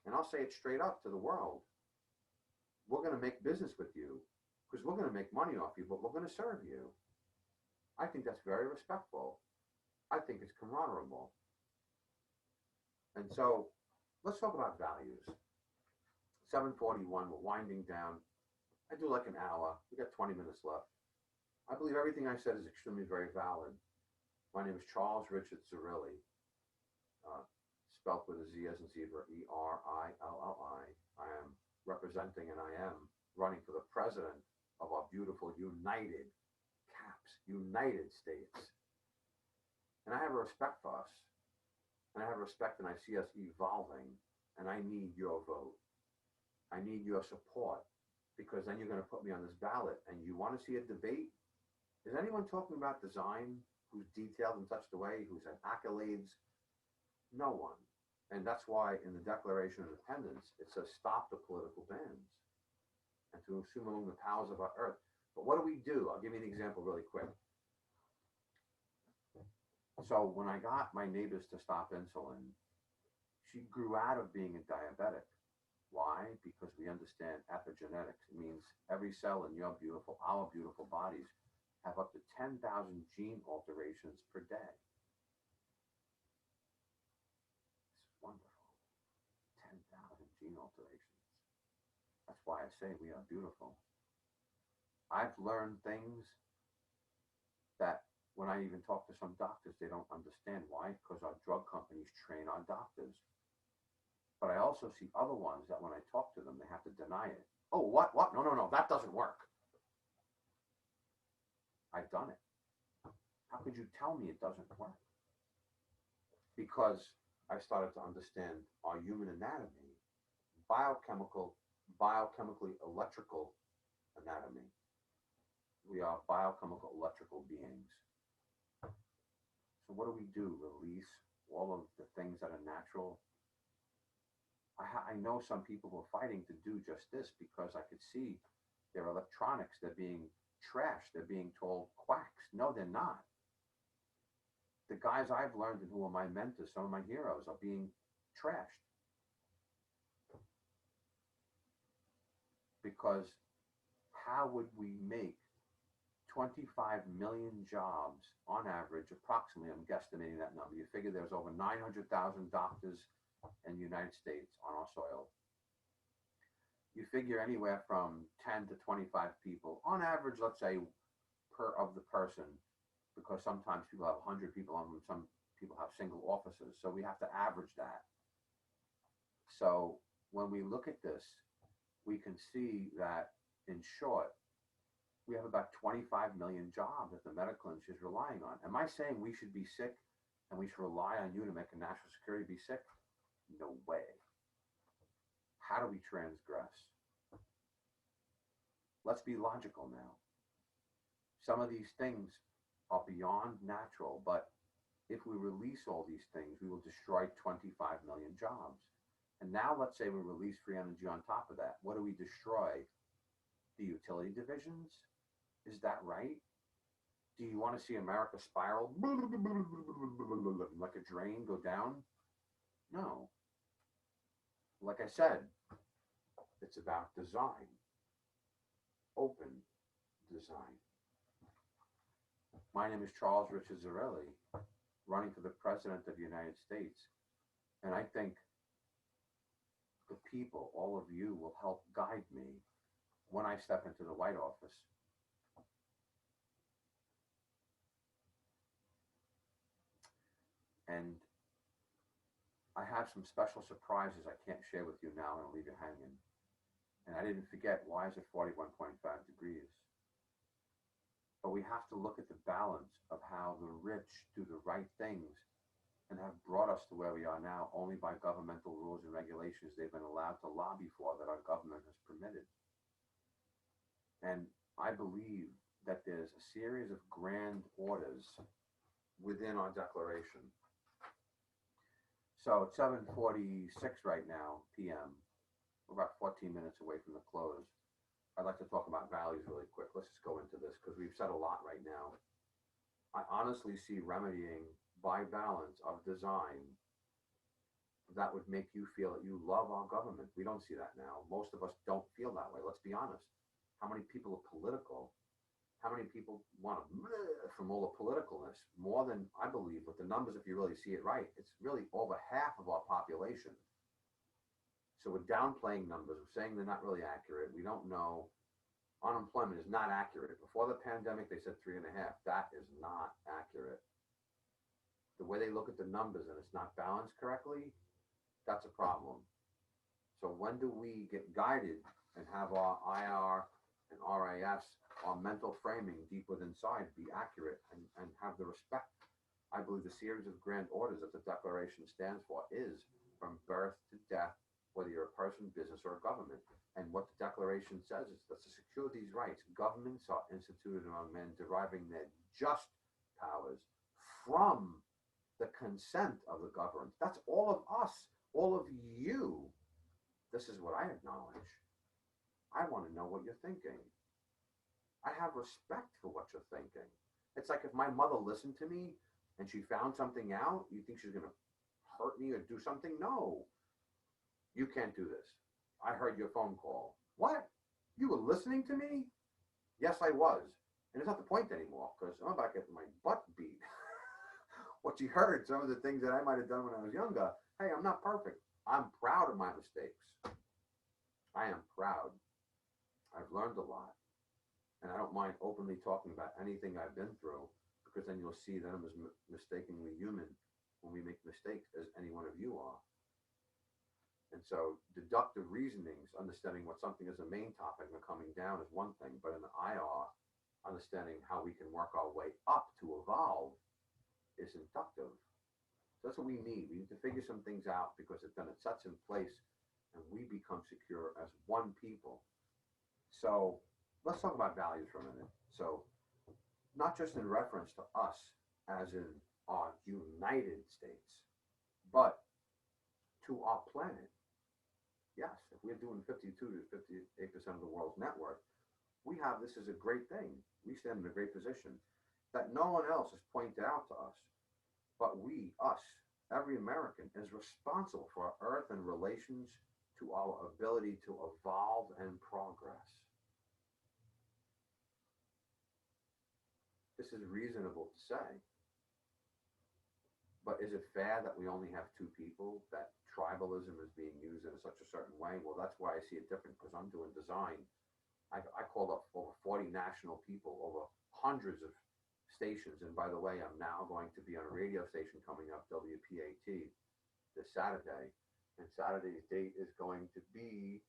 and I'll say it straight up to the world, we're going to make business with you because we're going to make money off you, but we're going to serve you. I think that's very respectful. I think it's camaraderie. And so let's talk about values. 7:41, we're winding down. I do like an hour. We got 20 minutes left. I believe everything I said is extremely very valid. My name is Charles Richard Zerilli, spelt with a Z as in zebra, Erilli. I am representing and I am running for the president of our beautiful United States. And I have a respect for us. And I have respect and I see us evolving. And I need your vote. I need your support. Because then you're going to put me on this ballot. And you want to see a debate? Is anyone talking about design who's detailed in such a way, who's had accolades? No one. And that's why in the Declaration of Independence, it says stop the political bans and to assume alone the powers of our earth. But what do? I'll give you an example really quick. So when I got my neighbors to stop insulin, she grew out of being a diabetic. Why? Because we understand epigenetics. It means every cell in our beautiful bodies have up to 10,000 gene alterations per day. It's wonderful. 10,000 gene alterations. That's why I say we are beautiful. I've learned things that when I even talk to some doctors, they don't understand. Why? Because our drug companies train our doctors. But I also see other ones that when I talk to them, they have to deny it. Oh, what? No, that doesn't work. I've done it. How could you tell me it doesn't work? Because I started to understand our human anatomy, biochemically electrical anatomy. We are biochemical electrical beings. So what do? Release all of the things that are natural. I know some people were fighting to do just this because I could see their electronics, they're being trashed, they're being told quacks. No, they're not. The guys I've learned and who are my mentors, some of my heroes, are being trashed. Because how would we make 25 million jobs on average, approximately, I'm guesstimating that number. You figure there's over 900,000 doctors in the United States on our soil. You figure anywhere from 10 to 25 people, on average, let's say, per of the person, because sometimes people have 100 people on them, some people have single offices, so we have to average that. So when we look at this, we can see that, in short, we have about 25 million jobs that the medical industry is relying on. Am I saying we should be sick and we should rely on you to make a national security be sick? No way. How do we transgress? Let's be logical now. Some of these things are beyond natural, but if we release all these things, we will destroy 25 million jobs. And now let's say we release free energy on top of that. What do we destroy? The utility divisions? Is that right? Do you want to see America spiral like a drain go down? No. Like I said, it's about design. Open design. My name is Charles Richard Zerilli, running for the President of the United States. And I think the people, all of you, will help guide me when I step into the White Office. And I have some special surprises I can't share with you now and I'll leave you hanging. And I didn't forget, why is it 41.5 degrees? But we have to look at the balance of how the rich do the right things and have brought us to where we are now only by governmental rules and regulations they've been allowed to lobby for that our government has permitted. And I believe that there's a series of grand orders within our Declaration. So it's 7:46 right now, p.m. We're about 14 minutes away from the close. I'd like to talk about values really quick. Let's just go into this because we've said a lot right now. I honestly see remedying by balance of design that would make you feel that you love our government. We don't see that now. Most of us don't feel that way. Let's be honest. How many people are political? How many people want to from all the politicalness? More than, I believe, with the numbers, if you really see it right, it's really over half of our population. So we're downplaying numbers. We're saying they're not really accurate. We don't know. Unemployment is not accurate. Before the pandemic, they said 3.5. That is not accurate. The way they look at the numbers and it's not balanced correctly, that's a problem. So when do we get guided and have our IR and RAS, our mental framing deep within inside, be accurate and have the respect? I believe the series of grand orders that the Declaration stands for is from birth to death, whether you're a person, business, or a government. And what the Declaration says is that to secure these rights, governments are instituted among men, deriving their just powers from the consent of the governed. That's all of us, all of you. This is what I acknowledge. I want to know what you're thinking. I have respect for what you're thinking. It's like if my mother listened to me and she found something out, you think she's going to hurt me or do something? No. You can't do this. I heard your phone call. What? You were listening to me? Yes, I was. And it's not the point anymore because I'm about to get my butt beat. What you heard, some of the things that I might have done when I was younger. Hey, I'm not perfect. I'm proud of my mistakes. I am proud. I've learned a lot. And I don't mind openly talking about anything I've been through because then you'll see that I'm as mistakenly human when we make mistakes as any one of you are. And so deductive reasonings, understanding what something is a main topic and coming down is one thing, but in the IR, understanding how we can work our way up to evolve is inductive. So that's what we need. We need to figure some things out because then it sets in place and we become secure as one people. So let's talk about values for a minute. So not just in reference to us as in our United States, but to our planet. Yes, if we're doing 52 to 58% of the world's net worth, we have this as a great thing. We stand in a great position that no one else has pointed out to us. But we, us, every American is responsible for our earth and relations to our ability to evolve and progress. This is reasonable to say. But is it fair that we only have two people, that tribalism is being used in such a certain way? Well, that's why I see it different because I'm doing design. I called up over 40 national people, over hundreds of stations. And by the way, I'm now going to be on a radio station coming up, WPAT, this Saturday. And Saturday's date is going to be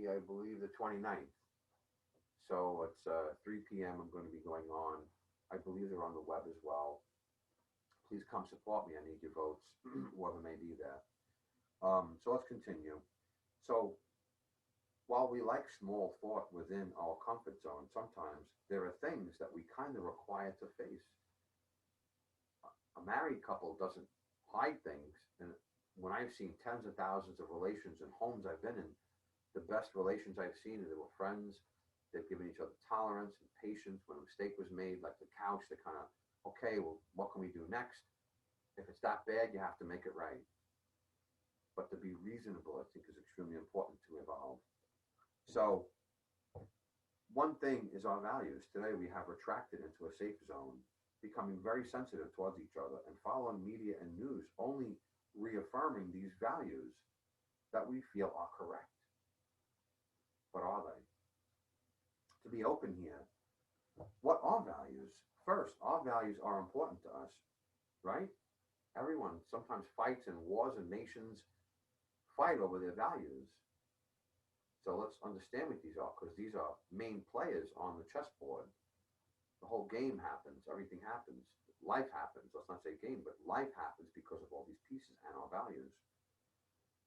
I believe the 29th. So it's 3 p.m. I'm going to be going on. I believe they're on the web as well. Please come support me. I need your votes, whoever may be there. So let's continue. So while we like small thought within our comfort zone, sometimes there are things that we kind of require to face. A married couple doesn't hide things. And when I've seen tens of thousands of relations and homes I've been in, the best relations I've seen, they were friends. They've given each other tolerance and patience. When a mistake was made, like the couch, they kind of, okay, well, what can we do next? If it's that bad, you have to make it right. But to be reasonable, I think, is extremely important to evolve. So one thing is our values. Today we have retracted into a safe zone, becoming very sensitive towards each other and following media and news, only reaffirming these values that we feel are correct. But are they? To be open here, what are values? First, our values are important to us, right? Everyone sometimes fights in wars and nations fight over their values. So let's understand what these are, because these are main players on the chessboard. The whole game happens, everything happens, life happens. Let's not say game, but life happens because of all these pieces and our values.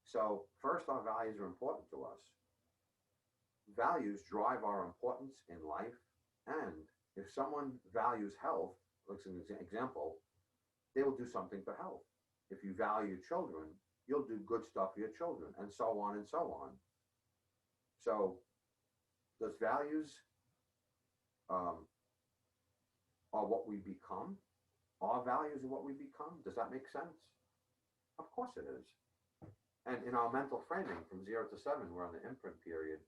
So first, our values are important to us. Values drive our importance in life And if someone values health, like an example, they will do something for health. If you value children, you'll do good stuff for your children, and so on and so on. So, does values um, are what we become? Our values are what we become? Does that make sense? Of course it is. And in our mental framing, from 0 to 7, we're on the imprint period.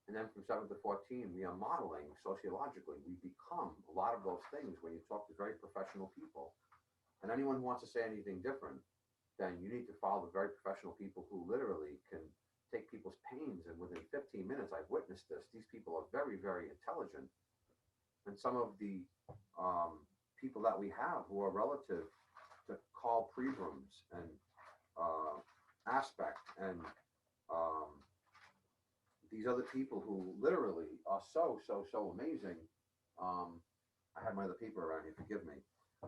And then from 7 to 14, we are modeling sociologically. We become a lot of those things when you talk to very professional people. And anyone who wants to say anything different, then you need to follow the very professional people who literally can take people's pains. And within 15 minutes, I've witnessed this. These people are very, very intelligent. And some of the people that we have who are relative to Carl Prebrams and Aspect and these other people who literally are so amazing. I have my other people around here, forgive me.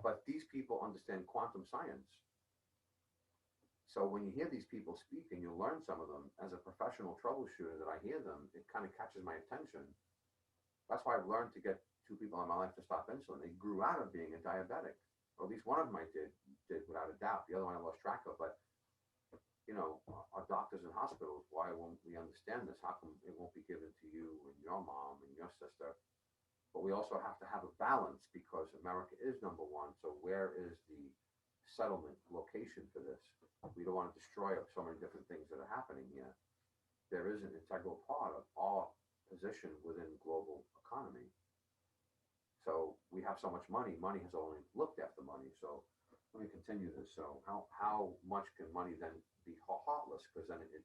But these people understand quantum science. So when you hear these people speak and you learn some of them, as a professional troubleshooter that I hear them, it kind of catches my attention. That's why I've learned to get 2 people in my life to stop insulin. They grew out of being a diabetic. Or at least one of them I did without a doubt. The other one I lost track of. But, you know, our doctors and hospitals, why won't we understand this? How come it won't be given to you and your mom and your sister? But we also have to have a balance because America is number 1. So where is the settlement location for this? We don't want to destroy so many different things that are happening here. There is an integral part of our position within global economy. So we have so much money. Money has only looked after money. So let me continue this. So how much can money then be heartless? Because then it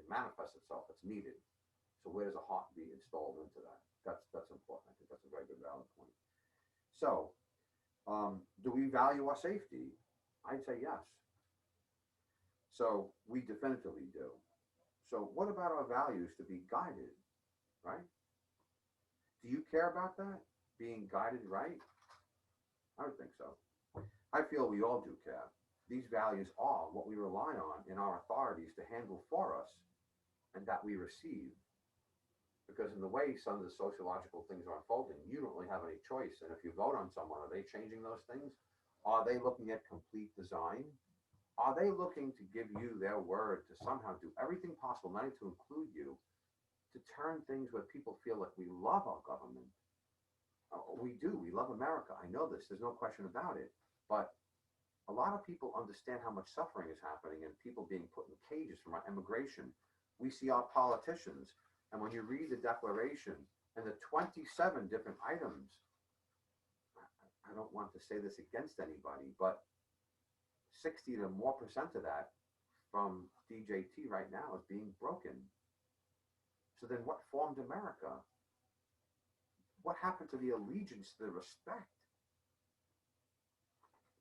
manifests itself. It's needed. So where does a heart be installed into that? That's important. I think that's a very good valid point. So do we value our safety? I'd say yes. So we definitively do. So what about our values to be guided, right? Do you care about that? Being guided right? I would think so. I feel we all do care. These values are what we rely on in our authorities to handle for us and that we receive. Because in the way some of the sociological things are unfolding, you don't really have any choice. And if you vote on someone, are they changing those things? Are they looking at complete design? Are they looking to give you their word to somehow do everything possible, not to include you, to turn things where people feel like we love our government? We do. We love America. I know this. There's no question about it. But a lot of people understand how much suffering is happening and people being put in cages from our immigration. We see our politicians. And when you read the Declaration and the 27 different items, I don't want to say this against anybody, but 60 to more percent of that from DJT right now is being broken. So then what formed America? What happened to the allegiance, the respect?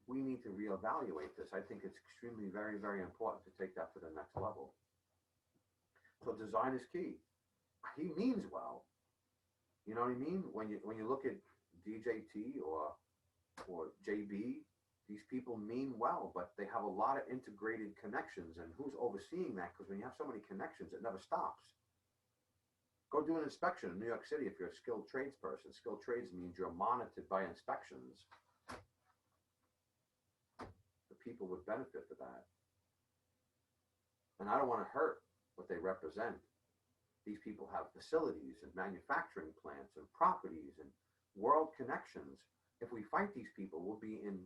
We need to reevaluate this. I think it's extremely very, very important to take that to the next level. So design is key. He means well. You know what I mean? When you look at DJT or JB, these people mean well, but they have a lot of integrated connections. And who's overseeing that? Because when you have so many connections, it never stops. Go do an inspection in New York City if you're a skilled tradesperson. Skilled trades means you're monitored by inspections. The people would benefit for that. And I don't want to hurt what they represent. These people have facilities and manufacturing plants and properties and world connections. If we fight these people, we'll be in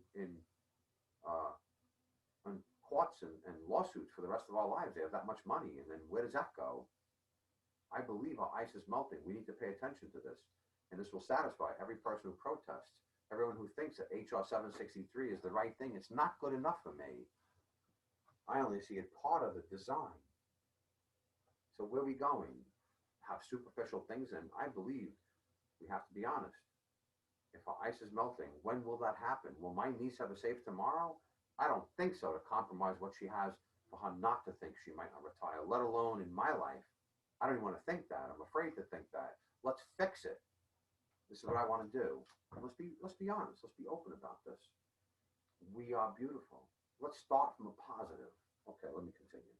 courts and lawsuits for the rest of our lives. They have that much money, and then where does that go? I believe our ice is melting. We need to pay attention to this, and this will satisfy every person who protests, everyone who thinks that HR 763 is the right thing. It's not good enough for me. I only see it part of the design. So where are we going? Have superficial things, and I believe we have to be honest. If our ice is melting, when will that happen? Will my niece have a safe tomorrow? I don't think so, to compromise what she has for her not to think she might not retire, let alone in my life. I don't even want to think that. I'm afraid to think that. Let's fix it. This is what I want to do. Let's be honest. Let's be open about this. We are beautiful. Let's start from a positive. Okay, let me continue.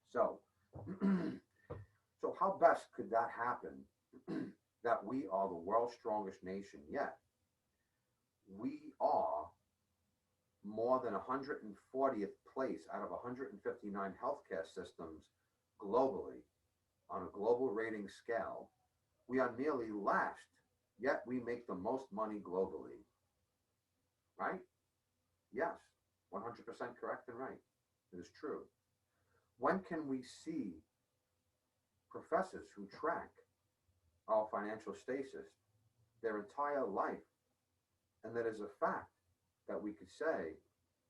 So, so how best could that happen? that we are the world's strongest nation yet. We are more than 140th place out of 159 healthcare systems globally on a global rating scale. We are nearly last, yet we make the most money globally. Right? Yes, 100% correct and right. It is true. When can we see professors who track our financial status their entire life, and that is a fact that we could say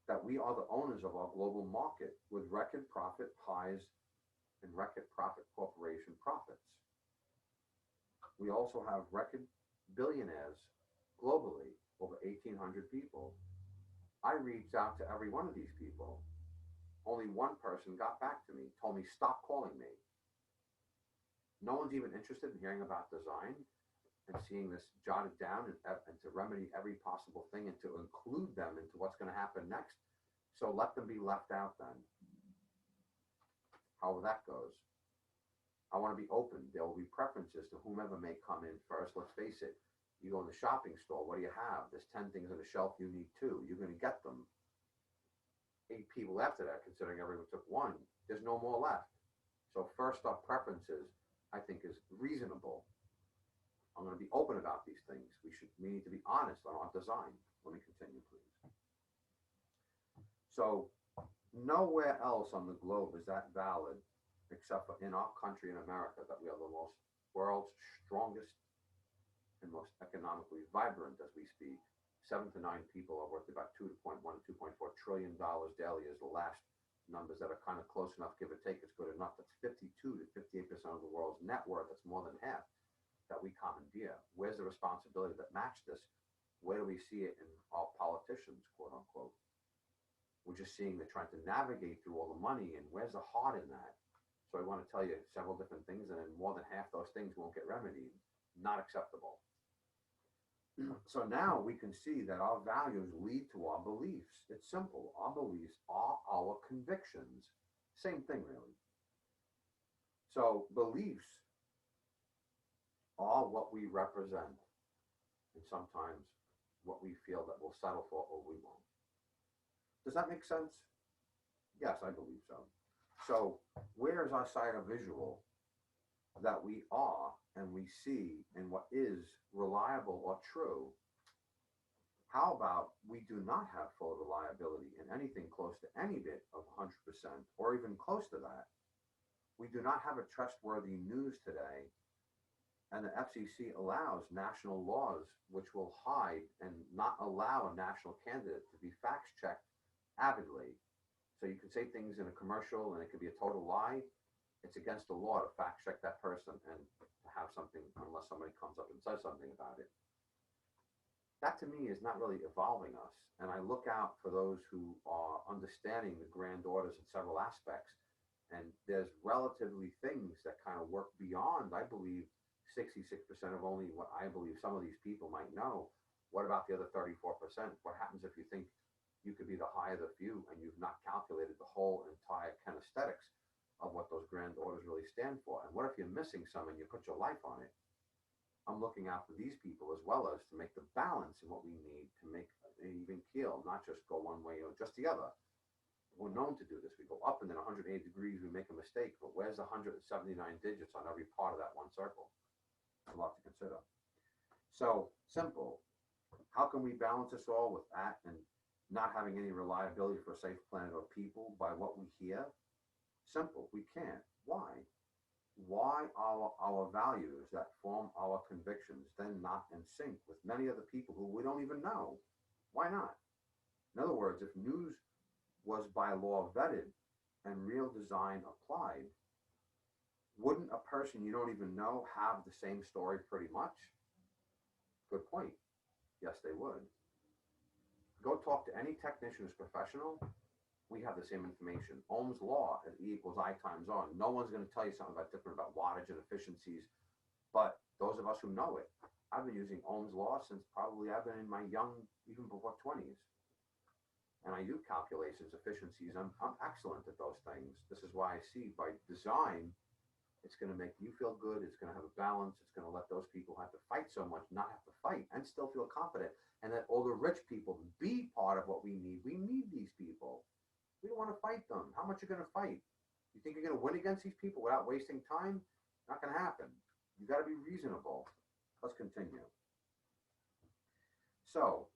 that we are the owners of our global market with record profit highs and record profit corporation profits? We also have record billionaires globally, over 1,800 people. I reached out to every one of these people. Only one person got back to me, told me, stop calling me. No one's even interested in hearing about design and seeing this jotted down and to remedy every possible thing and to include them into what's going to happen next. So let them be left out then. However that goes. I want to be open. There will be preferences to whomever may come in first. Let's face it. You go in the shopping store, what do you have? There's 10 things on the shelf, you need 2. You're going to get them. 8 people after that, considering everyone took 1. There's no more left. So first up preferences, I think, is reasonable. I'm going to be open about these things. We need to be honest on our design. Let me continue, please. So nowhere else on the globe is that valid except for in our country in America, that we are the world's strongest and most economically vibrant as we speak. 7 to 9 people are worth about $2.1 to $2.4 trillion daily is the last numbers that are kind of close enough, give or take, it's good enough. That's 52 to 58% of the world's net worth. That's more than half that we commandeer. Where's the responsibility that match this? Where do we see it in our politicians, quote unquote? We're just seeing they're trying to navigate through all the money, and where's the heart in that? So I want to tell you several different things, and then more than half those things won't get remedied. Not acceptable. So now we can see that our values lead to our beliefs. It's simple. Our beliefs are our convictions. Same thing, really. So beliefs are what we represent, and sometimes what we feel that we'll settle for or we won't. Does that make sense? Yes, I believe so. So where is our side of visual that we are and we see in what is reliable or true? How about we do not have full reliability in anything close to any bit of 100% or even close to that? We do not have a trustworthy news today, and the FCC allows national laws which will hide and not allow a national candidate to be fact-checked avidly. So you can say things in a commercial and it could be a total lie. It's against the law to fact check that person and to have something, unless somebody comes up and says something about it. That to me is not really evolving us. And I look out for those who are understanding the grand orders in several aspects. And there's relatively things that kind of work beyond, I believe, 66% of only what I believe some of these people might know. What about the other 34%? What happens if you think you could be the high of the few and you've not calculated the whole entire kinesthetics of what those grand orders really stand for? And what if you're missing some and you put your life on it? I'm looking out for these people as well as to make the balance in what we need to make an even keel, not just go one way or just the other. We're known to do this. We go up and then 180 degrees, we make a mistake, but where's the 179 digits on every part of that one circle? A lot to consider. So simple. How can we balance this all with that and not having any reliability for a safe planet or people by what we hear? Simple. We can't. Why? Why are our values that form our convictions then not in sync with many other people who we don't even know? Why not? In other words, if news was by law vetted and real design applied, wouldn't a person you don't even know have the same story pretty much? Good point. Yes, they would. Go talk to any technician who's professional. We have the same information. Ohm's law at E equals I times R. No one's going to tell you something different about wattage and efficiencies, but those of us who know it. I've been using Ohm's law since probably I've been in my young, even before 20s. And I do calculations, efficiencies. I'm excellent at those things. This is why I see by design, It's going to make you feel good. It's going to have a balance. It's going to let those people who have to fight so much not have to fight and still feel confident. And that all the rich people be part of what we need. We need these people. We don't want to fight them. How much are you going to fight? You think you're going to win against these people without wasting time? Not going to happen. You got to be reasonable. Let's continue. So,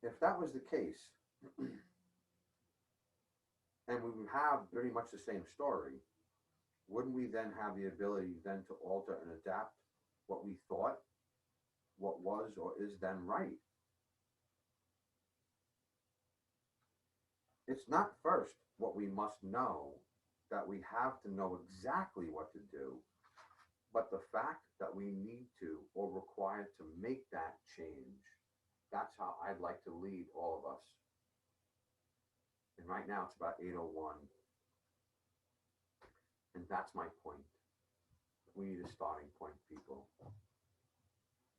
if that was the case, and we would have pretty much the same story, wouldn't we then have the ability then to alter and adapt what we thought, what was or is then right? It's not first what we must know that we have to know exactly what to do, but the fact that we need to or require to make that change. That's how I'd like to lead all of us. And right now it's about 8:01. And that's my point. We need a starting point, people.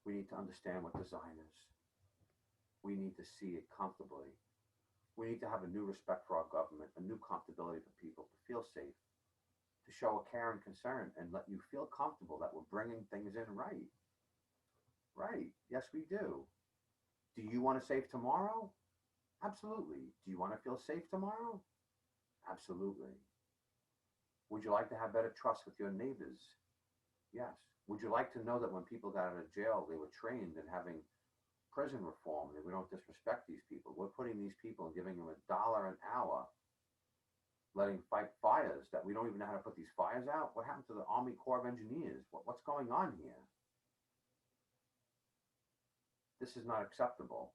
We need to understand what design is. We need to see it comfortably. We need to have a new respect for our government, a new comfortability for people to feel safe, to show a care and concern and let you feel comfortable that we're bringing things in right. Right. Yes, we do. Do you want to save tomorrow? Absolutely. Do you want to feel safe tomorrow? Absolutely. Would you like to have better trust with your neighbors? Yes. Would you like to know that when people got out of jail, they were trained in having prison reform, that we don't disrespect these people? We're putting these people and giving them $1 an hour, letting fight fires that we don't even know how to put these fires out. What happened to the Army Corps of Engineers? What's going on here? This is not acceptable.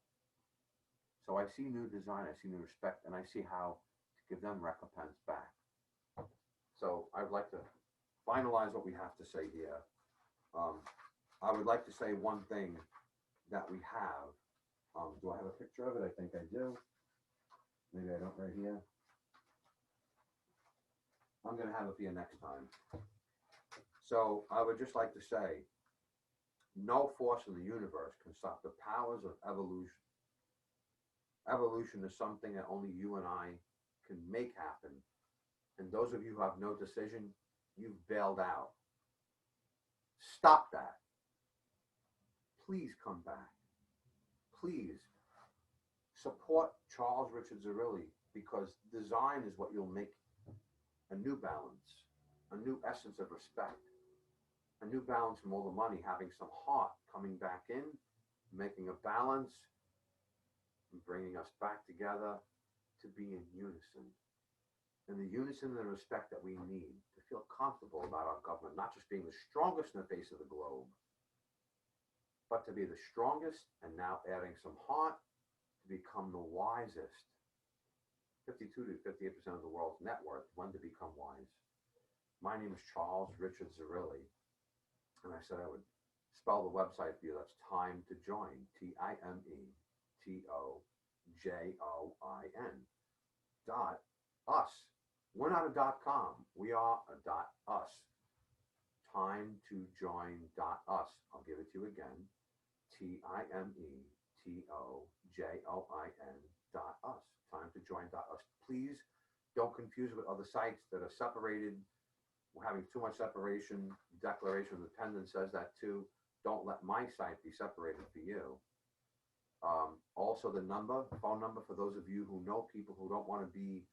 So I see new design, I see new respect, and I see how to give them recompense back. So I'd like to finalize what we have to say here. I would like to say one thing that we have. Do I have a picture of it? I think I do. Maybe I don't right here. I'm going to have it for you next time. So I would just like to say, no force in the universe can stop the powers of evolution. Evolution is something that only you and I can make happen. And those of you who have no decision, you've bailed out. Stop that. Please come back. Please support Charles Richard Zerilli, because design is what you'll make a new balance, a new essence of respect, a new balance from all the money, having some heart coming back in, making a balance, and bringing us back together to be in unison. And the unison and the respect that we need to feel comfortable about our government, not just being the strongest in the face of the globe, but to be the strongest, and now adding some heart to become the wisest. 52 to 58% of the world's net worth, when to become wise. My name is Charles Richard Zerilli, and I said I would spell the website for you. That's Time to Join, TIMETOJOIN .us. We're not a .com. We are a .us. Time to join .us. I'll give it to you again. TIMETOJOIN .us. Time to join .us. Please don't confuse it with other sites that are separated. We're having too much separation. Declaration of Independence says that too. Don't let my site be separated for you. Also the phone number for those of you who know people who don't want to be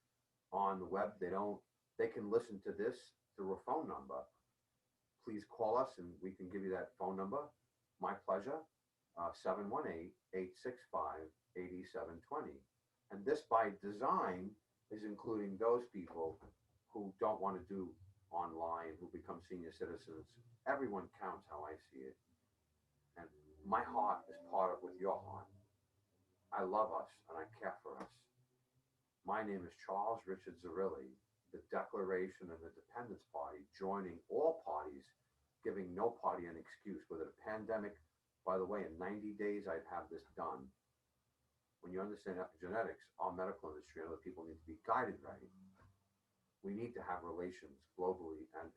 on the web. They can listen to this through a phone number. Please call us and we can give you that phone number. My pleasure. 718-865-8720. And this by design is including those people who don't want to do online, who become senior citizens. Everyone counts, how I see it. And my heart is part of with your heart. I love us and I care for us. My name is Charles Richard Zerilli, the Declaration and the Independence Party, joining all parties, giving no party an excuse. With a pandemic, by the way, in 90 days, I'd have this done. When you understand epigenetics, our medical industry and other people need to be guided right. We need to have relations globally and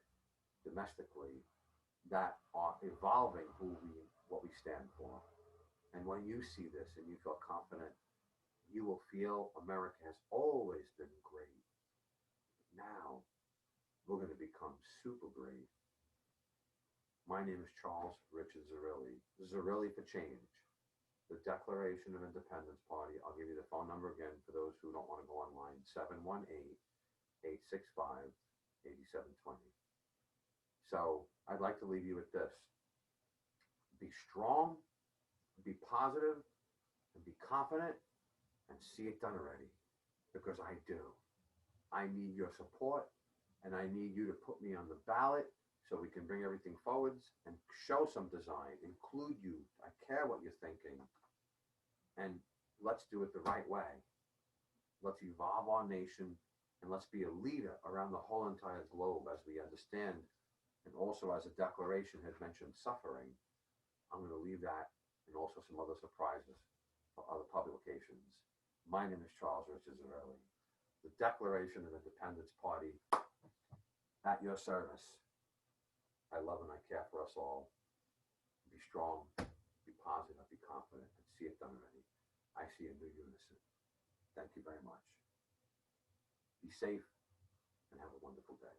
domestically that are evolving what we stand for. And when you see this and you feel confident, you will feel America has always been great. Now, we're going to become super brave. My name is Charles Richard Zerilli. Zerilli for Change. The Declaration of Independence Party. I'll give you the phone number again for those who don't want to go online. 718-865-8720. So I'd like to leave you with this. Be strong, be positive, and be confident, and see it done already. Because I do. I need your support, and I need you to put me on the ballot so we can bring everything forwards and show some design, include you. I care what you're thinking. And let's do it the right way. Let's evolve our nation, and let's be a leader around the whole entire globe as we understand. And also, as a declaration had mentioned, suffering. I'm going to leave that and also some other surprises for other publications. My name is Charles Richard Zerilli. The Declaration of Independence Party, at your service. I love and I care for us all. Be strong, be positive, be confident, and see it done already. I see a new unison. Thank you very much. Be safe and have a wonderful day.